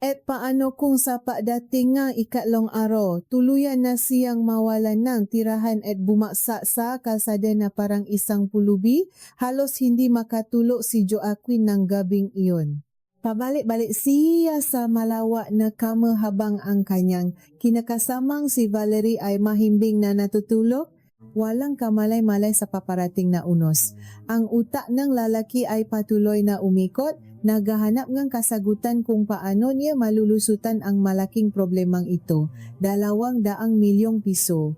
[SPEAKER 1] At paano kung sa pagdating ng 3 araw, tuluyan na siyang mawalan ng tirahan at bumaksak sa kalsada na parang isang pulubi? Halos hindi makatulog si Joaquin ng gabing iyon. Pabalik-balik siya sa malawak na kamar habang ang kanyang kinakasamang si Valerie ay mahimbing na natutulog. Walang kamalay-malay sa paparating na unos. Ang utak ng lalaki ay patuloy na umikot, naghahanap ng kasagutan kung paano niya malulusutan ang malaking problemang ito, 200 milyong piso.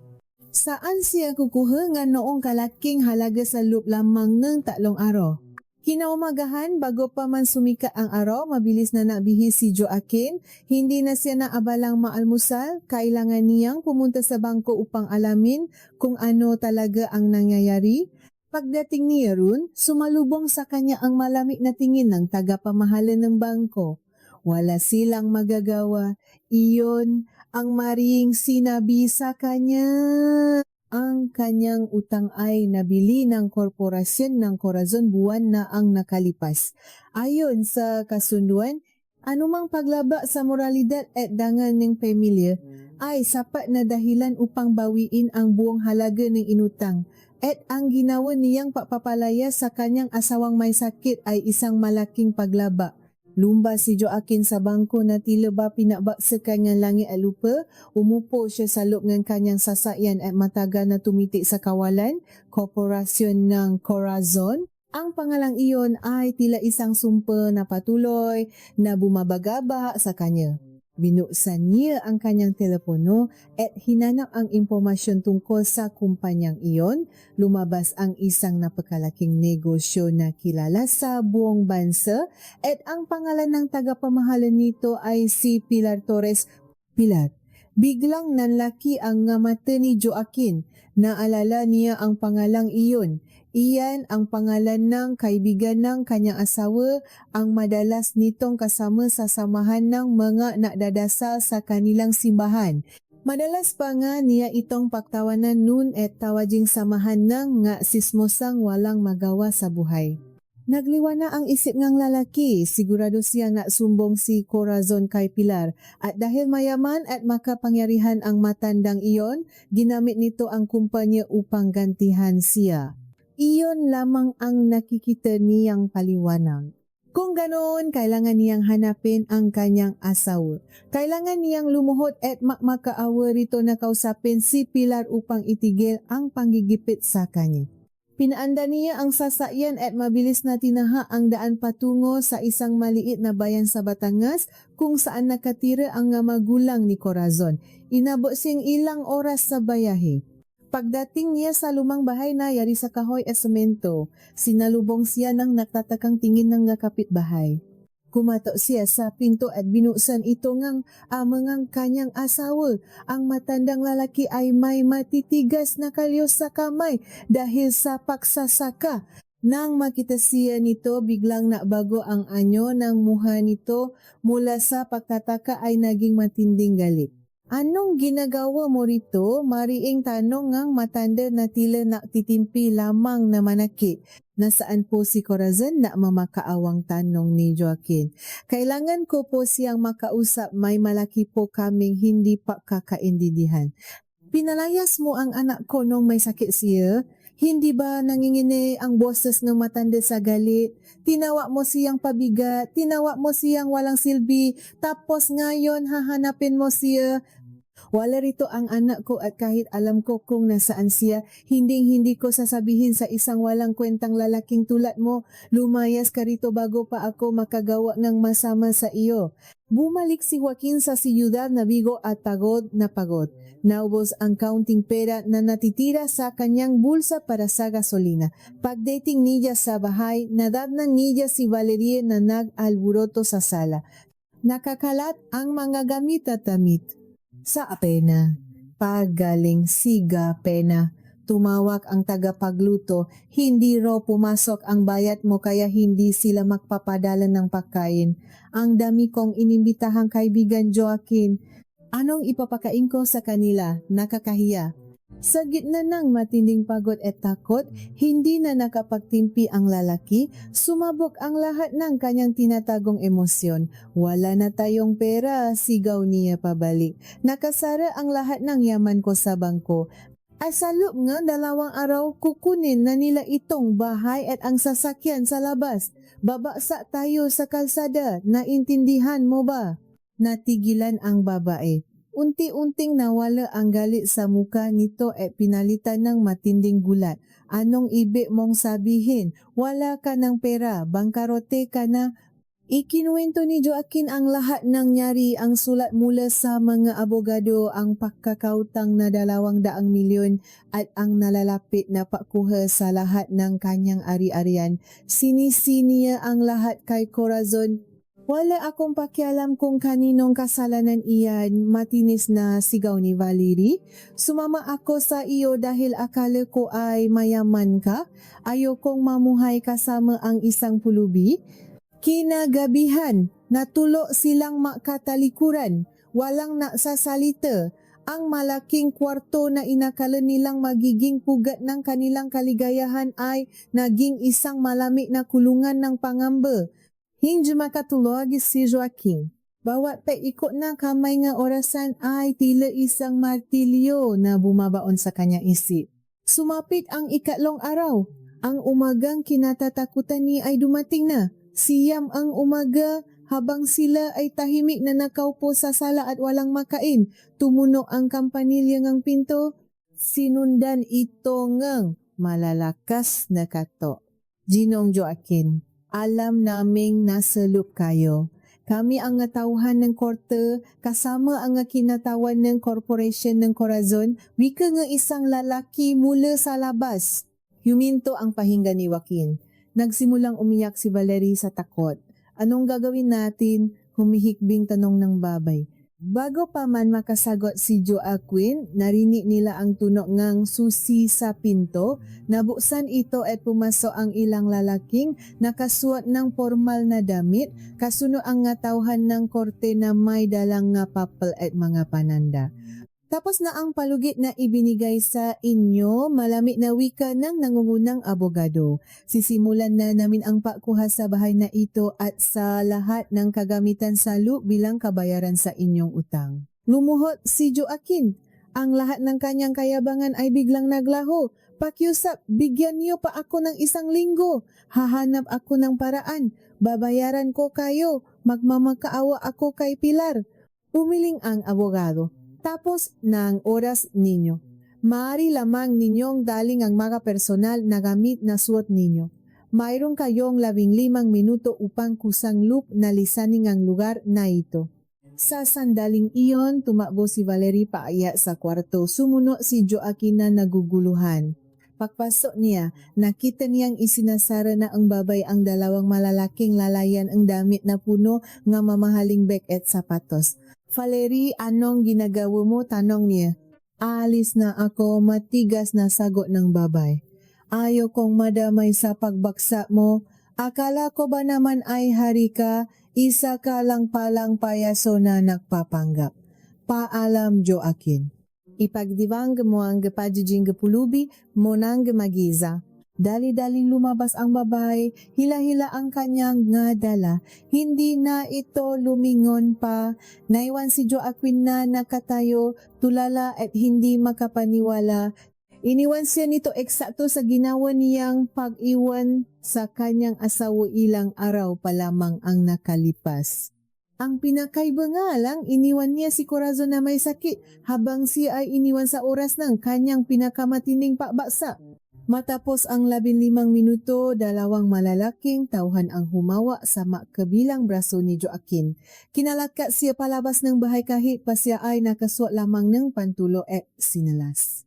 [SPEAKER 1] Saan siya kukuha nga noong kalaking halaga sa loob lamang ng 3 araw? Kinaumagahan, bago pa man sumikat ang araw, mabilis na nabihis si Joaquin. Hindi na siya naabalang maalmusal. Kailangan niyang pumunta sa bangko upang alamin kung ano talaga ang nangyayari. Pagdating niya ron, sumalubong sa kanya ang malamig na tingin ng tagapamahala ng bangko. Wala silang magagawa. Iyon ang marihing sinabi sa kanya. Ang kanyang utang ay nabili ng Korporasyon ng Corazon buwan na ang nakalipas. Ayon sa kasunduan, anumang paglaba sa moralidad at dangal ng pamilya ay sapat na dahilan upang bawiin ang buong halaga ng inutang. At ang ginawa niyang pagpapalaya sa kanyang asawang may sakit ay isang malaking paglaba. Lumba si Joaquin sa bangko na tila ba pinabaksakan ng langit at lupa. Umupo siya sa loob ng kanyang sasakyan at matagal na tumitik sa kawalan, Korporasyon ng Corazon. Ang pangalang iyon ay tila isang sumpa na patuloy na bumabagabah sa kanya. Binuksan niya ang kanyang telepono at hinanap ang impormasyon tungkol sa kumpanyang iyon. Lumabas ang isang napakalaking negosyo na kilala sa buong bansa at ang pangalan ng tagapamahala nito ay si Pilar Torres. Pilar, Biglang nanlaki ang nga mata ni Joaquin. Naalala niya ang pangalang iyon. Iyan ang pangalan ng kaibigan ng kanyang asawa ang madalas nitong kasama sa samahan ng mga nakdadasal sa kanilang simbahan. Madalas pa nga niya itong pagtawanan nun at tawaging samahan ng nga sismosang walang magawa sa buhay. Nagliwa na ang isip ng lalaki, sigurado siyang naksumbong si Corazon kay Pilar at dahil mayaman at makapangyarihan ang matandang iyon, ginamit nito ang kumpanya upang gantihan siya. Iyon lamang ang nakikita niyang paliwanag. Kung ganoon, kailangan niyang hanapin ang kanyang asawa. Kailangan niyang lumuhod at makaawa rito na kausapin si Pilar upang itigil ang panggigipit sa kanya. Pinaanda niya ang sasakyan at mabilis na tinaha ang daan patungo sa isang maliit na bayan sa Batangas kung saan nakatira ang magulang ni Corazon. Inabot siyang ilang oras sa bayahe. Pagdating niya sa lumang bahay na yari sa kahoy at semento, sinalubong siya ng nagtatakang tingin ng kapitbahay. Kumato siya sa pinto at binuksan ito ngang amang kanyang asawa. Ang matandang lalaki ay may matitigas na kalyos sa kamay dahil sa pagsasaka. Nang makita siya nito, biglang nabago ang anyo ng mukha nito mula sa pagtataka ay naging matinding galit. Anong ginagawa mo rito? Mariing tanong ngang matanda na tila naktitimpi lamang na manaki. Nasaan po si Corazon na mamakaawang tanong ni Joaquin. Kailangan ko po siyang makausap, may malaki po kaming hindi pa kakaintindihan. Pinalayas mo ang anak ko nung may sakit siya? Hindi ba nangingini ang boses ng matanda sa galit? Tinawa mo siyang pabigat, tinawa mo siyang walang silbi, tapos ngayon hahanapin mo siya. Wala rito ang anak ko at kahit alam ko kung nasaan siya, hindi ko sasabihin sa isang walang kwentang lalaking tulad mo. Lumayas ka rito bago pa ako makagawa ng masama sa iyo. Bumalik si Joaquin sa siyudad na bigo at pagod na pagod. Naubos ang kaunting pera na natitira sa kanyang bulsa para sa gasolina. Pagdating niya sa bahay, nadadnan niya si Valerie na nag-alburoto sa sala. Nakakalat ang mga gamit at damit. Sa apena, pagaling siga pena, tumawag ang tagapagluto, hindi raw pumasok ang bayad mo kaya hindi sila magpapadala ng pagkain. Ang dami kong inimbitahang kaibigan Joaquin, anong ipapakain ko sa kanila? Nakakahiya. Sa gitna ng matinding pagod at takot, hindi na nakapagtimpi ang lalaki, sumabog ang lahat ng kanyang tinatagong emosyon. Wala na tayong pera, sigaw niya pabalik. Nakasara ang lahat ng yaman ko sa bangko. Ay sa loob nga 2 araw kukunin na nila itong bahay at ang sasakyan sa labas. Babaksa tayo sa kalsada, naintindihan mo ba? Natigilan ang babae. Unti-unting nawala ang galit sa muka nito at pinalitan ng matinding gulat. Anong ibig mong sabihin? Wala ka ng pera, bangkarote ka na. Ikinuwento ni Joaquin ang lahat ng nyari, ang sulat mula sa mga abogado, ang pagkakautang na 200 milyon at ang nalalapit na pakuha sa lahat ng kanyang ari-arian. Sinisiniya ang lahat kay Corazon. Wala akong pakialam kung kaninong kasalanan iyan, matinis na sigaw ni Valerie. Sumama ako sa iyo dahil akala ko ay mayaman ka. Ayokong mamuhay kasama ang isang pulubi. Kinagabihan, natulo silang makatalikuran, walang naksasalita. Ang malaking kwarto na inakala nilang magiging pugat ng kanilang kaligayahan ay naging isang malamig na kulungan ng pangamba. Hindi makatulog si Joaquin. Bawat paikot na kamay nga orasan ay tila isang martilyo na bumabaon sa kanyang isip. Sumapit ang 3 araw. Ang umagang kinatatakutan niya ay dumating na. Siyam ang umaga habang sila ay tahimik na nakaupo sa sala at walang makain. Tumunog ang kampanilya ng pinto. Sinundan ito ngang malalakas na kato. Ginong Joaquin, alam naming nasa loop kayo. Kami ang tauhan ng korte, kasama ang kinatawan ng korporasyon ng Corazon, wika nga isang lalaki mula sa labas. Huminto ang pahinga ni Joaquin. Nagsimulang umiyak si Valerie sa takot. Anong gagawin natin? Humihikbing tanong ng babay. Bago pa man makasagot si Joaquin, narinig nila ang tunog ngang susi sa pinto. Nabuksan ito at pumasok ang ilang lalaking nakasuot ng formal na damit, kasuno ang nga tawhan ng korte na may dalang nga papel at mga pananda. Tapos na ang palugit na ibinigay sa inyo, malamig na wika ng nangungunang abogado. Sisimulan na namin ang pagkuha sa bahay na ito at sa lahat ng kagamitan sa loop bilang kabayaran sa inyong utang. Lumuhod si Joaquin. Ang lahat ng kanyang kayabangan ay biglang naglaho. Pakiusap, bigyan niyo pa ako ng 1 linggo. Hahanap ako ng paraan. Babayaran ko kayo. Magmamakaawa ako kay Pilar. Umiling ang abogado. Tapos ng oras ninyo. Maaari lamang ninyong daling ang mga personal na gamit na suot ninyo. Mayroon kayong 15 minuto upang kusang loop na lisaning ang lugar na ito. Sa sandaling iyon, tumakbo si Valerie paaya sa kwarto. Sumuno si Joaquin na naguguluhan. Pagpasok niya, nakita niyang isinasara na ang babay ang 2 malalaking lalayan ang damit na puno ng mamahaling bag at sapatos. Valerie, anong ginagawa mo? Tanong niya. Alis na ako, matigas na sagot ng babay. Ayaw kong madamay sa pagbaksa mo. Akala ko ba naman ay hari ka? Isa ka lang palang payaso na nagpapanggap. Paalam, Joaquin. Ipagdibang mo ang gapadjing gapulubi mo nang magiza. Dali-dali lumabas ang babae, hila-hila ang kanyang nga dala. Hindi na ito lumingon pa. Naiwan si Joaquin na nakatayo, tulala at hindi makapaniwala. Iniwan siya nito eksakto sa ginawa niyang pag-iwan sa kanyang asawa ilang araw pa lamang ang nakalipas. Ang pinakaiba nga lang, iniwan niya si Corazon na may sakit habang siya ay iniwan sa oras ng kanyang pinakamatinding pakbaksa. Matapos ang 15 minuto, 2 malalaking tauhan ang humawa sa kabilang braso ni Joaquin. Kinalakat siya palabas ng bahay kahit pa siya ay nakasuot lamang ng pantulo at sinalas.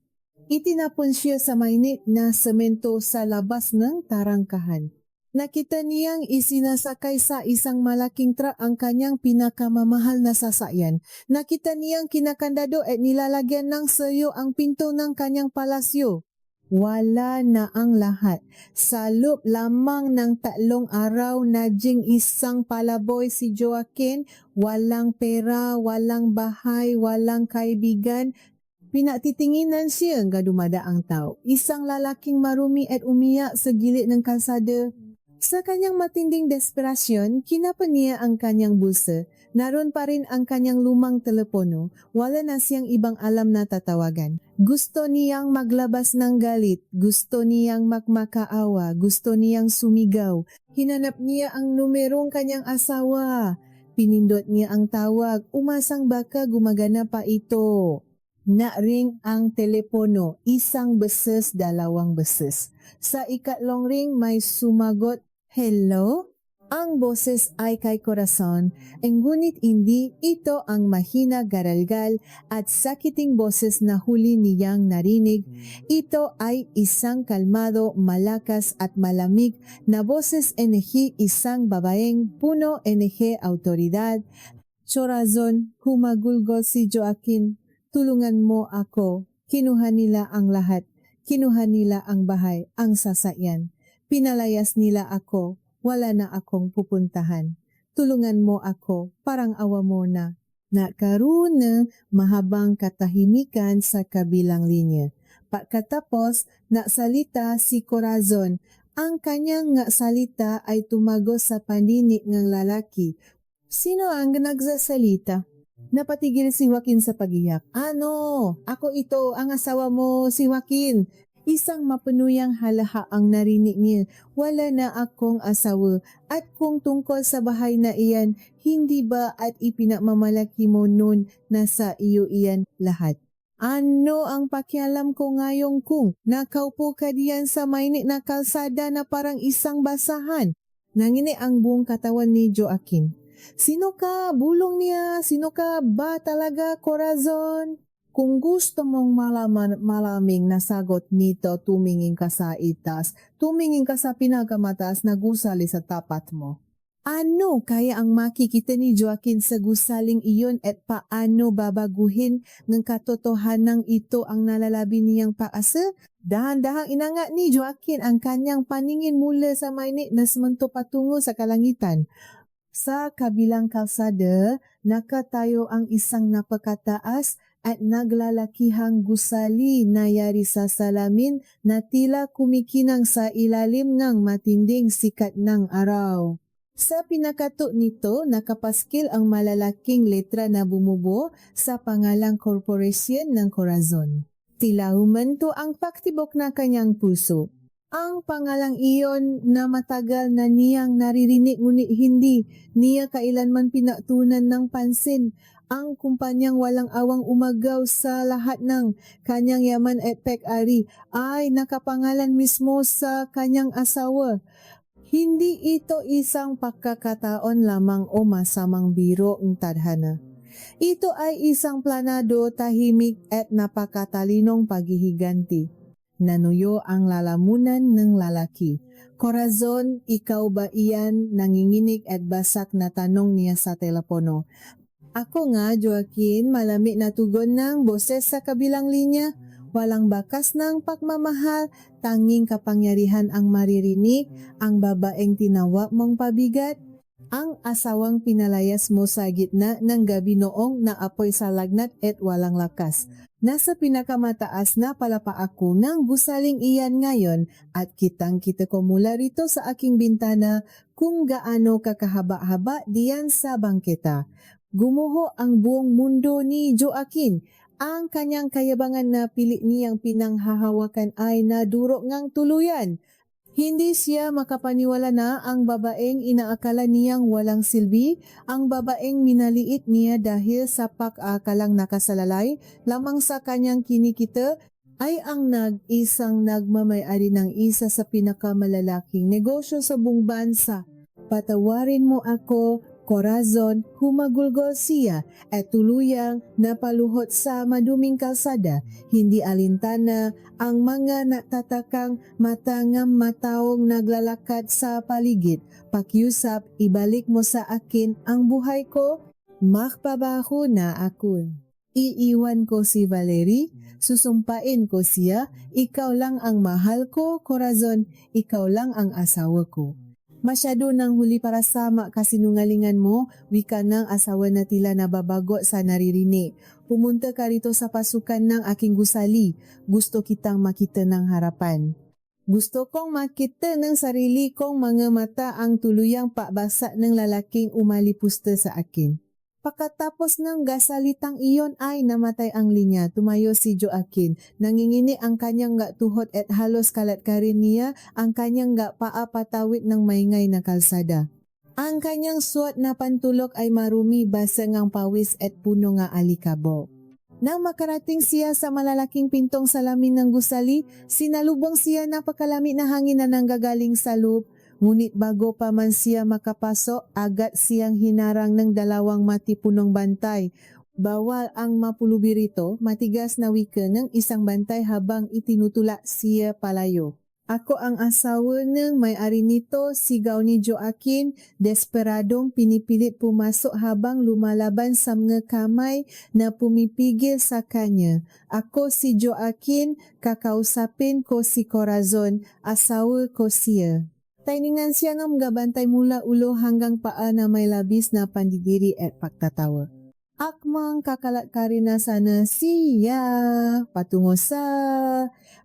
[SPEAKER 1] Itinapon siya sa mainit na semento sa labas ng tarangkahan. Nakita niyang isinasakay sa isang malaking truck ang kanyang pinakamamahal na sasakyan. Nakita niyang kinakandado at nilalagyan ng selyo ang pinto ng kanyang palasyo. Wala na ang lahat. Sa loob lamang ng 3 araw, naging isang palaboy si Joaquin. Walang pera, walang bahay, walang kaibigan. Pinatitinginan siya nga dumadaang tao. Isang lalaking marumi at umiyak sa gilid ng kalsada. Sa kanyang matinding desperasyon, kinapan niya ang kanyang bulsa. Naroon pa rin ang kanyang lumang telepono. Wala na siyang ibang alam na tatawagan. Gusto niyang maglabas ng galit. Gusto niyang magmakaawa. Gusto niyang sumigaw. Hinanap niya ang numerong kanyang asawa. Pinindot niya ang tawag. Umasang baka gumagana pa ito. Na-ring ang telepono. 1 beses, 2 beses. Sa ikatlong ring may sumagot, "Hello?" Ang boses ay kay Corazon, ngunit hindi ito ang mahina garalgal at sakiting boses na huli niyang narinig. Ito ay isang kalmado, malakas at malamig na boses enerhi isang babaeng puno enerhi autoridad. "Corazon," humagulgol si Joaquin, "tulungan mo ako." Kinuha nila ang lahat. Kinuha nila ang bahay, ang sasakyan. Pinalayas nila ako. Wala na akong pupuntahan. Tulungan mo ako, parang awa mo na. Nagkaroon ng mahabang katahimikan sa kabilang linya. Pagkatapos, nagsalita si Corazon. Ang kanyang salita ay tumagos sa pandinig ng lalaki. Sino ang nagsasalita? Napatigil si Joaquin sa pagiyak. "Ano? Ako ito, ang asawa mo, si Joaquin." Isang mapunuyang halaha ang narinig niya. "Wala na akong asawa. At kung tungkol sa bahay na iyan, hindi ba at ipinamamalaki mo nun na sa iyo iyan lahat? Ano ang pakialam ko ngayon kung nakaupo ka diyan sa mainit na kalsada na parang isang basahan?" Nangini ang buong katawan ni Joaquin. "Sino ka? Bulong niya. Sino ka ba talaga, Corazon?" Kung gusto mong malaman malaming nasagot nito, tumingin ka sa itaas. Tumingin ka sa pinakamataas na gusali sa tapat mo. Ano kaya ang makikita ni Joaquin sa gusaling iyon at paano babaguhin ng katotohanang ito ang nalalabi niyang paasa? Dahan-dahang inangat ni Joaquin ang kanyang paningin mula sa mainit na semento patungo sa kalangitan. Sa kabilang kalsada, nakatayo ang isang napakataas at naglalakihang gusali na yari sa salamin na tila kumikinang sa ilalim ng matinding sikat ng araw. Sa pinakato nito, nakapaskil ang malalaking letra na bumubo sa pangalang Corporation ng Corazon. Tila humanto ang paktibok na kanyang puso. Ang pangalang iyon na matagal na niyang naririnig ngunit hindi niya kailanman pinatunan ng pansin. Ang kumpanyang walang awang umagaw sa lahat ng kanyang yaman at pek-ari ay nakapangalan mismo sa kanyang asawa. Hindi ito isang pagkakataon lamang o masamang biro ng tadhana. Ito ay isang planado, tahimik at napakatalinong paghihiganti. Nanuyo ang lalamunan ng lalaki. Corazon, ikaw ba iyan? Nanginginig at basak na tanong niya sa telepono. Ako nga, Joaquin, malamig na tugon ng boses sa kabilang linya. Walang bakas ng pagmamahal, tanging kapangyarihan ang maririnig, ang babaeng tinawag mong pabigat. Ang asawang pinalayas mo sa gitna ng gabi noong naapoy sa lagnat at walang lakas. Nasa pinakamataas na palapa ako ng gusaling iyan ngayon at kitang-kita ko mula rito sa aking bintana kung gaano kakahaba-haba diyan sa bangketa. Gumuho ang buong mundo ni Joaquin. Ang kanyang kayabangan na pilit niyang pinanghahawakan ay nadurok ngang tuluyan. Hindi siya makapaniwala na ang babaeng inaakala niyang walang silbi, ang babaeng minaliit niya dahil sa pag-aakalang nakasalalay lamang sa kanyang kinikita, ay ang nag-isang nagmamay-ari ng isa sa pinakamalalaking negosyo sa buong bansa. Patawarin mo ako, Corazon, humagulgol siya at tuluyang napaluhot sa maduming kalsada. Hindi alintana ang mga natatakang matangam mataong naglalakad sa paligid. Pakiusap, ibalik mo sa akin ang buhay ko. Makpabaho na ako. Iiwan ko si Valerie, susumpain ko siya, ikaw lang ang mahal ko, Corazon, ikaw lang ang asawa ko. Masyado nang huli para sa kasinungalingan mo, wika ng asawa na tila nababago sa naririnig. Pumunta ka rito sa pasukan ng aking gusali. Gusto kitang makita ng harapan. Gusto kong makita ng sarili kong mga mata ang tuluyang pabasa ng lalaking umalipusta sa akin. Pagkatapos ng gasalitang iyon ay namatay ang linya. Tumayo si Joaquin. Nangingini ang kanyang tuhod at halos kalat ka rin niya ang kanyang paa patawid ng maingay na kalsada. Ang kanyang suot na pantulok ay marumi, basa ngang pawis at puno nga alikabok. Nang makarating siya sa malalaking pintong salamin ng gusali, sinalubong siya napakalamig na hangin na nanggagaling sa loob. Ngunit bago pa man siya makapasok, agad siyang hinarang ng dalawang matipunong bantay. Bawal ang mapulubi rito, matigas na wika ng isang bantay habang itinutula siya palayo. Ako ang asawa ng may-ari nito, sigaw ni Joaquin, desperadong pinipilit pumasok habang lumalaban sa mga kamay na pumipigil sa kanya. Ako si Joaquin, kakausapin ko si Corazon, asawa ko siya. Tainingan siya ng gabantay mula ulo hanggang paa na may labis na pandidiri at pagtatawa. Akmang kakalat ka rin na sana siya patungo sa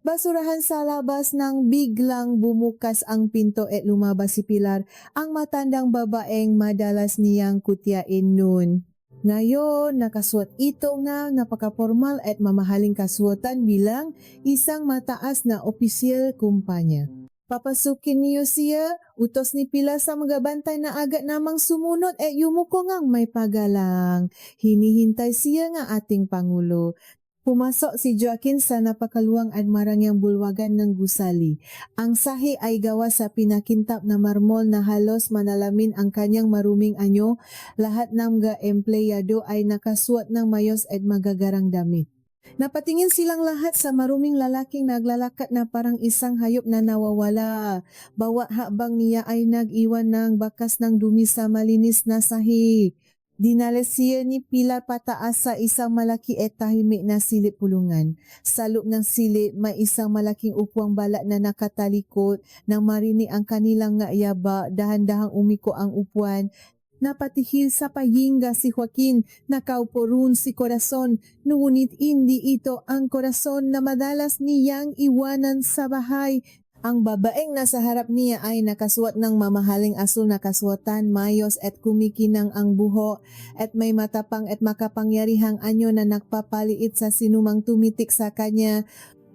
[SPEAKER 1] basurahan sa labas nang biglang bumukas ang pinto at lumabas si Pilar, ang matandang babaeng madalas niyang kutyain noon. Ngayon, nakasuot ito nga napaka-formal at mamahaling kasuotan bilang isang mataas na opisyal kumpanya. Papasukin niyo siya, utos ni Pilar sa mga bantay na agad namang sumunod at yumuko ngang may pagalang. Hinihintay siya nga ating Pangulo. Pumasok si Joaquin sa napakaluwang at marangyang bulwagan ng gusali. Ang sahi ay gawa sa pinakintap na marmol na halos manalamin ang kanyang maruming anyo. Lahat ng mga empleyado ay nakasuot ng mayos at magagarang damit. Napatingin silang lahat sa maruming lalaking naglalakat na parang isang hayop na nawawala. Bawa habang niya ay nag-iwan ng bakas ng dumi sa malinis na sahig. Dinala siya ni pila pataas sa isang malaki at tahimik na silip pulungan. Sa loob ng silip may isang malaking upuang balat na nakatalikod. Nang marinig ang kanilang ngayaba, dahan-dahang umiko ang upuan. Napatihil sa paghinga si Joaquin, nakaupo roon si Corazon, ngunit hindi ito ang Corazon na madalas niyang iwanan sa bahay. Ang babaeng nasa harap niya ay nakasuot ng mamahaling asul na kasuotan, mayos at kumikinang ang buho at may matapang at makapangyarihang anyo na nagpapaliit sa sinumang tumitik sa kanya.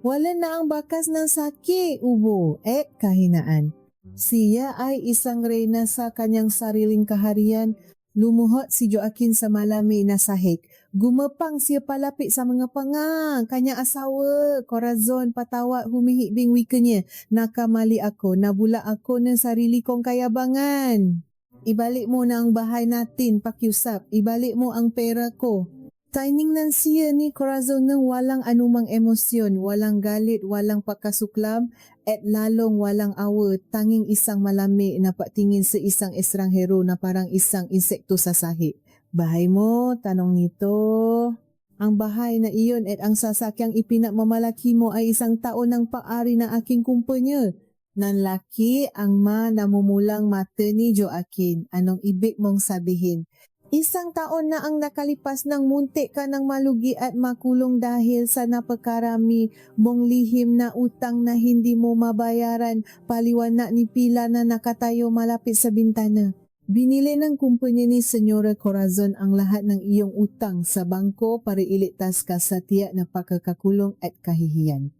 [SPEAKER 1] Wala na ang bakas ng saki, ubo at kahinaan. Siya ay isang reyna sa kanyang sariling kaharian. Lumuhot si Joaquin sa malami na sahig. Gumapang siya palapit sa mga pangang. Kanyang asawa, Corazon, patawa, humihibing wika niya. Nakamali ako, nabula ako ng sarili kong kayabangan. Ibalik mo na ang bahay natin, pakiusap. Ibalik mo ang pera ko. Tiningnan siya ni Corazon ng walang anumang emosyon, walang galit, walang pakasuklam, at lalong walang awa, tanging isang malami na patingin sa isang estranghero na parang isang insekto sa sahi. Bahay mo, tanong nito. Ang bahay na iyon at ang sasakyang ipinagmamalaki mo ay isang taon ng paari na aking kumpanya. Nanlaki ang namumulang mata ni Joaquin. Anong ibig mong sabihin? Isang taon na ang nakalipas nang muntik ka ng malugi at makulong dahil sa napakarami mong lihim na utang na hindi mo mabayaran, paliwanag ni Pila na nakatayo malapit sa bintana. Binili ng kumpanya ni Senyora Corazon ang lahat ng iyong utang sa bangko para ilitas ka sa tiyak na pagkakakulong at kahihiyan.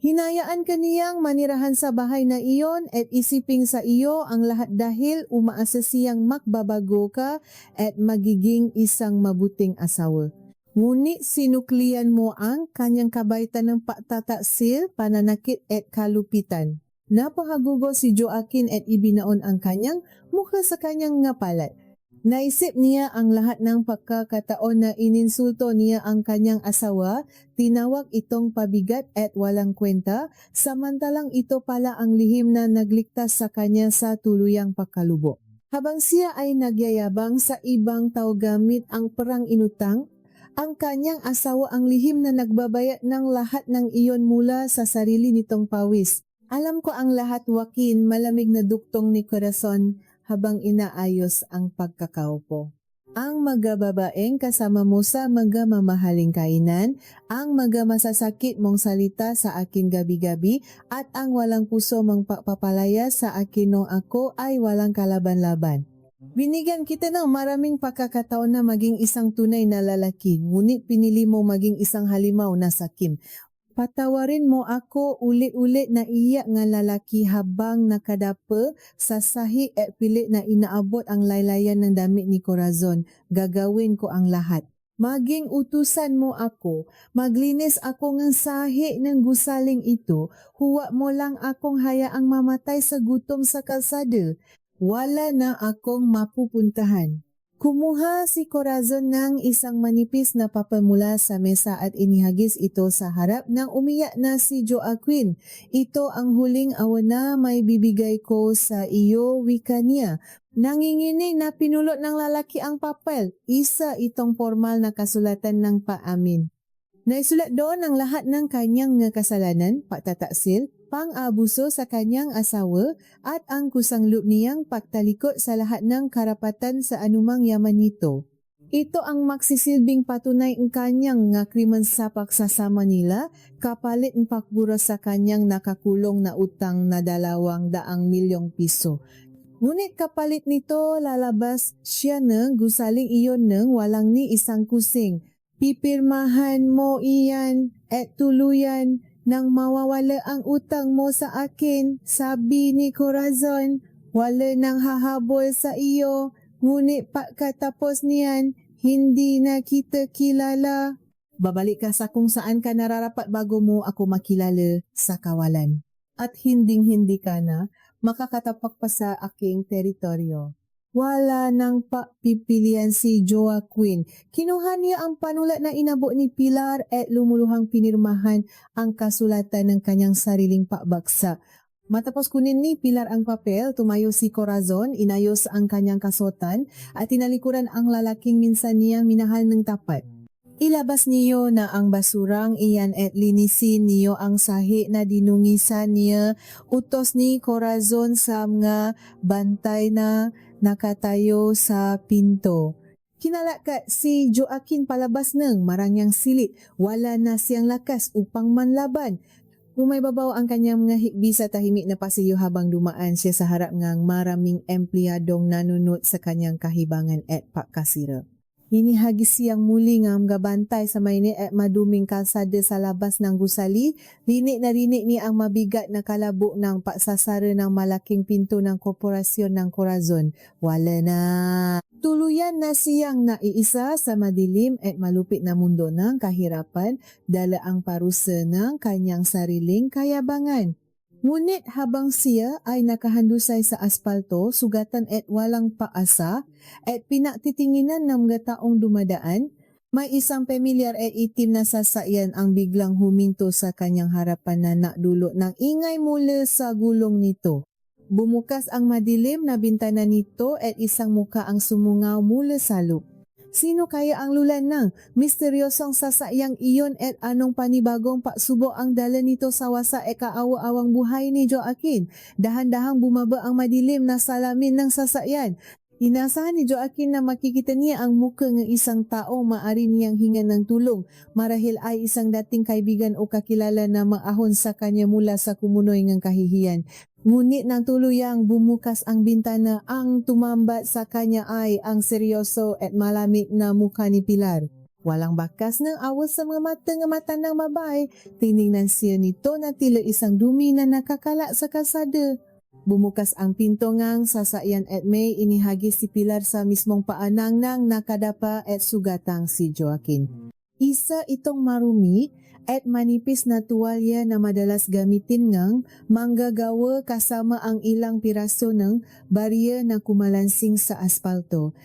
[SPEAKER 1] Hinayaan ka niyang manirahan sa bahay na iyon at isiping sa iyo ang lahat dahil umaasa siyang magbabago ka at magiging isang mabuting asawa. Ngunit sinuklian mo ang kanyang kabaitan ng pagtataksil, pananakit at kalupitan. Napahagugo si Joaquin at ibinaon ang kanyang mukha sa kanyang ngapalat. Naisip niya ang lahat ng pagkakataon na ininsulto niya ang kanyang asawa, tinawag itong pabigat at walang kwenta, samantalang ito pala ang lihim na nagligtas sa kanya sa tuluyang pagkalubo. Habang siya ay nagyayabang sa ibang tao gamit ang perang inutang, ang kanyang asawa ang lihim na nagbabayad ng lahat ng iyon mula sa sarili nitong pawis. Alam ko ang lahat, Joaquin, malamig na duktong ni Corazon habang inaayos ang pagkakaupo. Ang magababaeng kasama mo sa magamamahaling kainan, ang magamasasakit mong salita sa akin gabi-gabi, at ang walang puso mong papalaya sa akin nung ako ay walang kalaban-laban. Binigyan kita ng maraming pagkakataon na maging isang tunay na lalaki, ngunit pinili mo maging isang halimaw na sakim. Patawarin mo ako, ulit-ulit na iyak nga lalaki habang nakadapa sa sahig at pilit na inaabot ang laylayan ng damit ni Corazon. Gagawin ko ang lahat. Maging utusan mo ako, maglinis ako ng sahig ng gusaling ito, huwag mo lang akong hayaang mamatay sa gutom sa kalsada. Wala na akong mapupuntahan. Kumuha si Corazon ng isang manipis na papamula sa mesa at inihagis ito sa harap ng umiyak na si Joaquin. Ito ang huling awa na may bibigay ko sa iyo, wika niya. Nanginginig na pinulot ng lalaki ang papel. Isa itong formal na kasulatan ng paamin. Naisulat doon ang lahat ng kanyang kasalanan, pagtataksil, pang-abuso sa kanyang asawa at ang kusang loob niyang pagtalikod sa lahat ng karapatan sa anumang yaman nito. Ito ang magsisilbing patunay ng kanyang krimen sa pagsasama nila, kapalit ng pakbura sa kanyang nakakulong na utang na 200 milyong piso. Ngunit kapalit nito lalabas siya ng gusaling iyon ng walang ni isang kusing. Pipirmahan mo iyan at tuluyan nang mawawala ang utang mo sa akin, sabi ni Corazon. Wala nang hahabol sa iyo, ngunit pagkatapos niyan, hindi na kita kilala. Babalik ka sa kung saan ka nararapat bago mo ako makilala sa kawalan. At hinding-hindi ka na makakatapak pa sa aking teritoryo. Wala nang pipilian si Joaquin. Kinuha niya ang panulat na inabot ni Pilar at lumuluhang pinirmahan ang kasulatan ng kanyang sariling pakbaksa. Matapos kunin ni Pilar ang papel, tumayo si Corazon, inayos ang kanyang kasuotan at tinalikuran ang lalaking minsan niyang minahal ng tapat. Ilabas niyo na ang basurang iyan at linisin niyo ang sahi na dinungisan niya. Utos ni Corazon sa mga bantay na nakatayo sa pinto. Kinalakat si Joaquin palabas ng marangyang silit. Wala na siyang lakas upang manlaban. Umaybabaw ang kanyang mga hikbi sa tahimik na pasilyo habang dumaan siya sa harap ng maraming empleyadong nanunot sa kanyang kahibangan at pakasira. Inihagis siyang muli nga gabantay sa mainit at maduming kalsada sa labas ng gusali. Rinik na rinik ni ang mabigat na kalabok ng pagsasara ng malaking pinto ng korporasyon ng Corazon. Wala na. Tuluyan na siyang naiisa sa madilim at malupit na mundo ng kahirapan dala ang parusa ng kanyang sariling kayabangan. Ngunit habang siya ay nakahandusay sa aspalto, sugatan at walang paasa at pinaktitinginan ng mga taong dumadaan, may isang pamilyar at itim na sasakyan ang biglang huminto sa kanyang harapan na nakdulot ng ingay mula sa gulong nito. Bumukas ang madilim na bintana nito at isang muka ang sumungaw mula sa loob. Sino kaya ang lulan ng misteryosong sasakyang iyon at anong panibagong pagsubok ang dala nito sa wasak at kaawa-awang buhay ni Joaquin? Dahan-dahang bumaba ang madilim na salamin ng sasakyan. Inasahan ni Joaquin na makikita niya ang muka ng isang tao maaari niyang hingan ng tulong. Marahil ay isang dating kaibigan o kakilala na maahon sa kanya mula sa kumunoy ng kahihiyan. Ngunit nang tuluyang bumukas ang bintana, ang tumambat sa kanya ay ang seryoso at malamig na mukha ni Pilar. Walang bakas ng awas sa mga mata ng babae. Tiningnan siya nito na tila isang dumi na nakakala sa kalsada. Bumukas ang pinto ngang sasakyan at may inihagis si Pilar sa mismong paanang nang nakadapa at sugatang si Joaquin. Isa itong marumi at manipis na tuwalya na madalas gamitin ngang manggagawa kasama ang ilang piraso ng barya na kumalansing sa aspalto.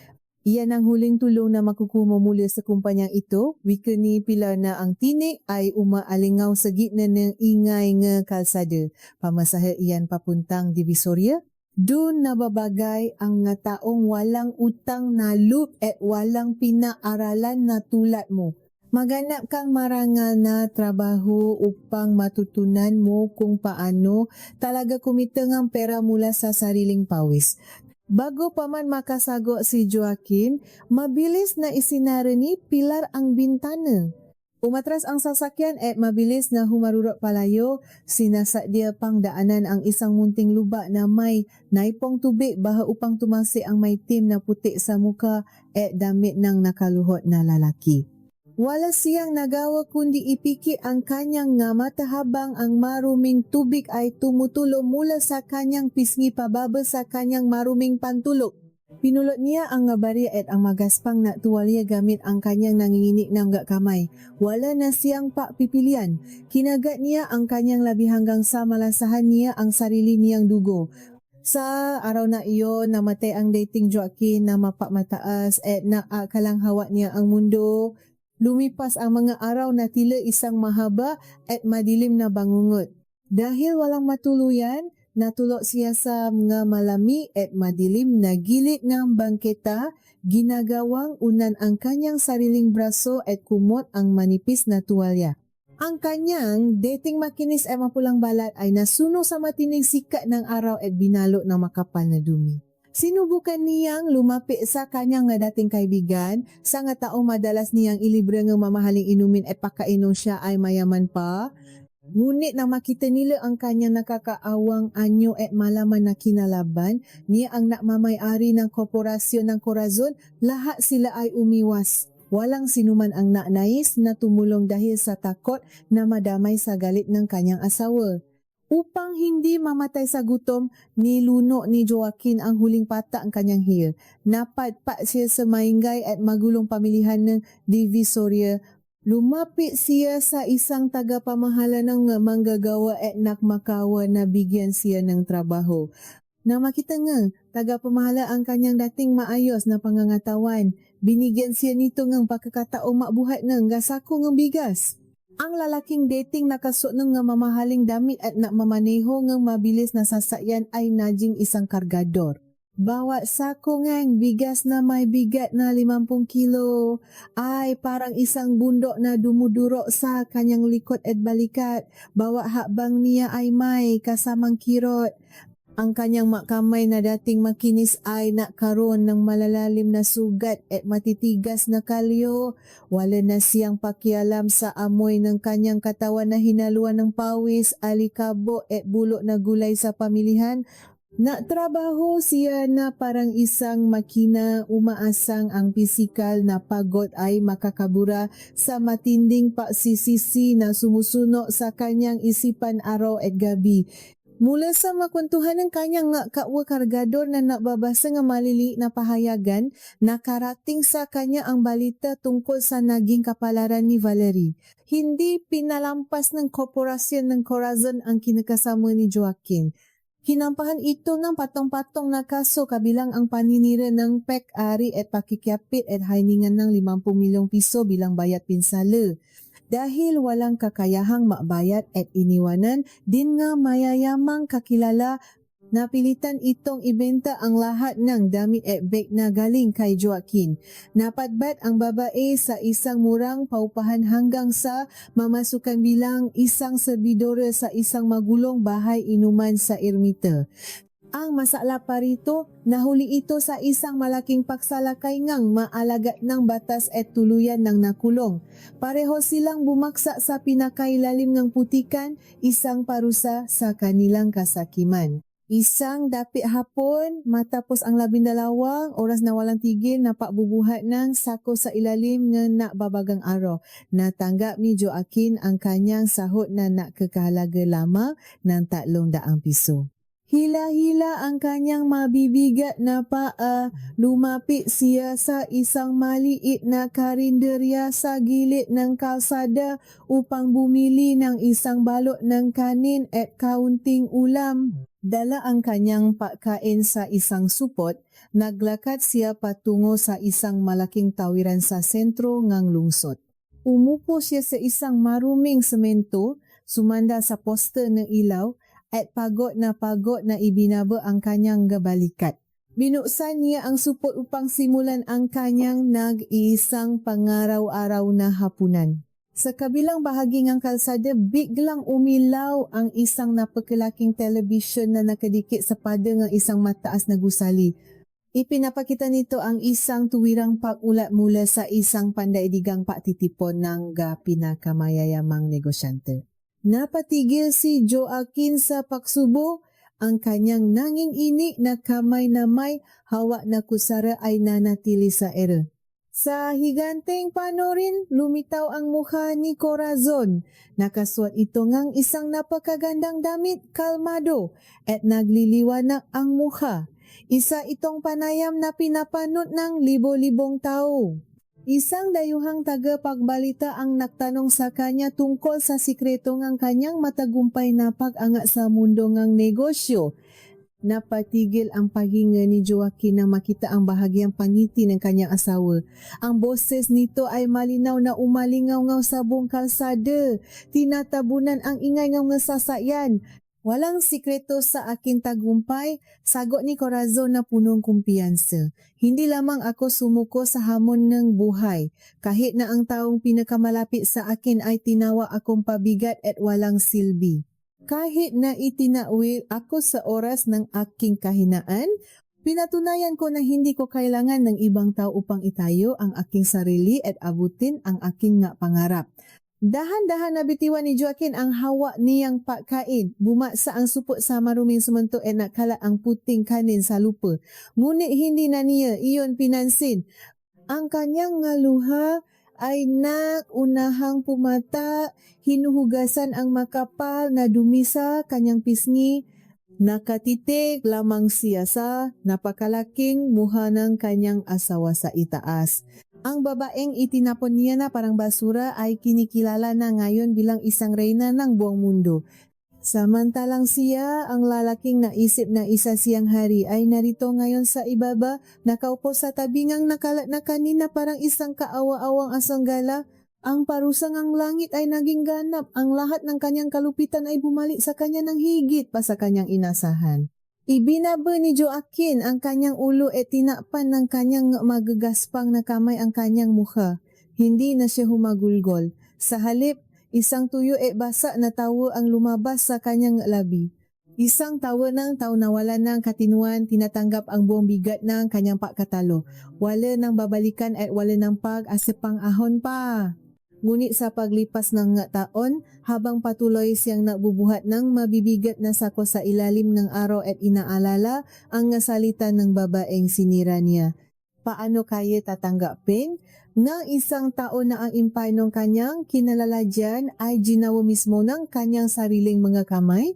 [SPEAKER 1] Iyan ang huling tulong na makukuha mula sa kumpanyang ito. Wika ni Pilar na ang tinik ay umaalingaw sa gitna ng ingay ng kalsada. Pamasahe iyan papuntang Divisoria. Doon nababagay ang nga taong walang utang na loob at walang pinaaralan na tulad mo. Maganap kang marangal na trabaho upang matutunan mo kung paano talaga kumita ng pera mula sa sariling pawis. Bago pa man makasagot si Joaquin, mabilis na isinara ni Pilar ang bintana. Umatras ang sasakyan at mabilis na humarurot palayo. Sinasadya pang daanan ang isang munting luba na may naipong tubig baha upang tumasi ang may itim na puti sa muka at damit ng nakaluhot na lalaki. Wala siyang nagawa kundi ipiki ang kanyang nga mata habang ang maruming tubig ay tumutulo mula sa kanyang pisngi pababa sa kanyang maruming pantulog. Pinulot niya ang ngabari at ang magaspang na tuwalya gamit ang kanyang nanginginig ng kamay. Wala na siyang pakpipilian. Kinagat niya ang kanyang labi hanggang sa malasahan niya ang sarili niyang dugo. Sa araw na iyon, namatay ang dating Joaquin na mapamataas at naakalanghawa niya ang mundo. Lumipas ang mga araw na tila isang mahaba at madilim na bangungot. Dahil walang matuluyan, natulog siya sa mga malami at madilim na gilid ng bangketa, ginagawang unan ang kanyang sariling braso at kumot ang manipis na tuwalya. Ang kanyang dating makinis at mapulang balat ay nasuno sa matining sikat ng araw at binalo ng makapal na dumi. Sinubukan niyang lumapit sa kanyang nga dating kaibigan, sa nga taong madalas niyang ilibre ng mamahaling inumin at pakainom siya ay mayaman pa. Ngunit nang makita nila ang kanyang nakakaawang anyo at malaman na kinalaban, niya ang nakmamayari ng korporasyon ng Corazon, lahat sila ay umiwas. Walang sinuman ang nais na tumulong dahil sa takot na madamay sa galit ng kanyang asawa. Upang hindi mamatay sa gutom, niluno ni Joaquin ang huling pata ang kanyang hil. Napadpa siya sa maingay at magulong pamilihan ng Divisoria. Lumapit siya sa isang tagapamahala ng manggagawa at nakmakawa na bigyan siya ng trabaho. Na makita nga, taga pamahala ang kanyang dating maayos na pangangatawan. Binigyan siya nito ng pagkakataong mabuhat ng gasako ng bigas. Ang lalaking dating nakasuot ng nga mamahaling damit at nakmamaneho ng mabilis na sasakyan ay najing isang kargador. Bawa sako ngang bigas na may bigat na 50 kilo ay parang isang bundok na dumudurok sa kanyang likod at balikat. Bawa hakbang niya ay may kasamang kirot. Ang kanyang makamay na dating makinis ay nakaroon ng malalalim na sugat at matitigas na kalyo. Wala na siyang pakialam sa amoy ng kanyang katawan na hinaluan ng pawis, alikabo at bulok na gulay sa pamilihan. Trabaho siya na parang isang makina, umaasang ang pisikal na pagod ay makakabura sa matinding pagsisisi na sumusuno sa kanyang isipan araw at gabi. Mula sa makwentuhan ng kanyang kapwa kargador na nakababasa ng maliliit na pahayagan, nakarating sa kanya ang balita tungkol sa naging kapalaran ni Valerie. Hindi pinalampas ng korporasyon ng Corazon ang kinakasama ni Joaquin. Kinampahan ito ng patong-patong na kaso kabilang ang paninira ng pek-ari at pakikiapit at hiningan ng 50 milyong piso bilang bayad pinsala. Dahil walang kakayahang mabayad at iniwanan, din nga mayayamang kakilala, napilitan itong ibenta ang lahat ng damit at bag na galing kay Joaquin. Napadbat ang babae sa isang murang paupahan hanggang sa mamasukan bilang isang serbidora sa isang magulong bahay inuman sa ermita. Ang masala pa rito, nahuli ito sa isang malaking pagsalakay ngang maalagat ng batas at tuluyan ng nakulong. Pareho silang bumaksa sa pinakailalim ng putikan, isang parusa sa kanilang kasakiman. Isang dapit hapon, matapos ang 12 oras na walang tigil na pagbubuhat ng sako sa ilalim ng nakbabagang araw. Natanggap ni Joaquin ang kanyang sahod na nakakahalaga lamang ng 300 piso. Hila-hila ang kanyang mabibigat na paa, lumapit siya sa isang maliit na karinderya sa gilid ng kalsada upang bumili ng isang balot ng kanin at kaunting ulam. Dala ang kanyang pagkain sa isang supot, naglakad siya patungo sa isang malaking tawiran sa sentro ng lungsod. Umupo siya sa isang maruming semento, sumanda sa poste ng ilaw, at pagod na ibinaba ang kanyang gabalikat. Binuksan niya ang supot upang simulan ang kanyang nag-iisang pangaraw-araw na hapunan. Sa kabilang bahagi ng kalsada, biglang umilaw ang isang napakalaking telebisyon na nakadikit sa pada ng isang mataas na gusali. Ipinapakita nito ang isang tuwirang pag-ulat mula sa isang pandaigdigang patitipon ng pinakamayayamang negosyante. Napatigil si Joaquin sa pagsubo, ang kanyang nanging-inig na kamay na may hawak na kusara ay nanatili sa ere. Sa higanteng panorin, lumitaw ang mukha ni Corazon. Nakasuot ito ngang isang napakagandang damit, kalmado, at nagliliwanag ang mukha. Isa itong panayam na pinapanot ng libo-libong tao. Isang dayuhang tagapagbalita ang nagtanong sa kanya tungkol sa sikreto ng kanyang matagumpay na pag-angat sa mundo ng negosyo. Napatigil ang paghinga ni Joaquin nang makita ang bahagyang pangiti ng kanyang asawa. Ang boses nito ay malinaw na umalingaw-ngaw sa buong kalsada. Tinatabunan ang ingay ng sasakyan. Walang sikreto sa aking tagumpay, sagot ni Corazon na punong kumpiyansa. Hindi lamang ako sumuko sa hamon ng buhay. Kahit na ang taong pinakamalapit sa akin ay tinawa akong pabigat at walang silbi. Kahit na itinawil ako sa oras ng aking kahinaan, pinatunayan ko na hindi ko kailangan ng ibang tao upang itayo ang aking sarili at abutin ang aking pangarap. Dahan-dahan na bitiwan ni Joaquin ang hawak niyang pagkain. Bumaksa ang supot sa maruming semento at nakalat ang puting kanin sa lupa. Ngunit hindi na niya iyon pinansin. Ang kanyang ngaluha ay nakunahang pumata, hinuhugasan ang makapal na dumi sa kanyang pisngi. Nakatitig lamang siya sa napakalaking muha ng kanyang asawa sa itaas. Ang babaeng itinapon niya na parang basura ay kinikilala na ngayon bilang isang reyna ng buong mundo. Samantalang siya, ang lalaking naisip na isa siyang hari ay narito ngayon sa ibaba, nakaupo sa tabingang nakalat na kanina parang isang kaawa-awang asanggala. Ang parusang ang langit ay naging ganap, ang lahat ng kanyang kalupitan ay bumalik sa kanya ng higit pa sa kanyang inasahan. Ibinaba ni Joaquin ang kanyang ulo at tinakpan ng kanyang magagaspang na kamay ang kanyang mukha. Hindi na siya humagulgol. Sa halip, isang tuyo at basa na tawa ang lumabas sa kanyang labi. Isang tawa ng tao na wala ng katinuan, tinatanggap ang buong bigat ng kanyang pagkatalo. Wala ng babalikan at wala ng pag-asipang ahon pa. Ngunit sa paglipas ng taon, habang patuloy siyang nabubuhat ng mabibigat na sako sa ilalim ng araw at inaalala ang salita ng babaeng sinira niya. Paano kaya tatanggapin? Ng isang tao na ang impay ng kanyang kinalalagyan ay ginawa mismo ng kanyang sariling mga kamay?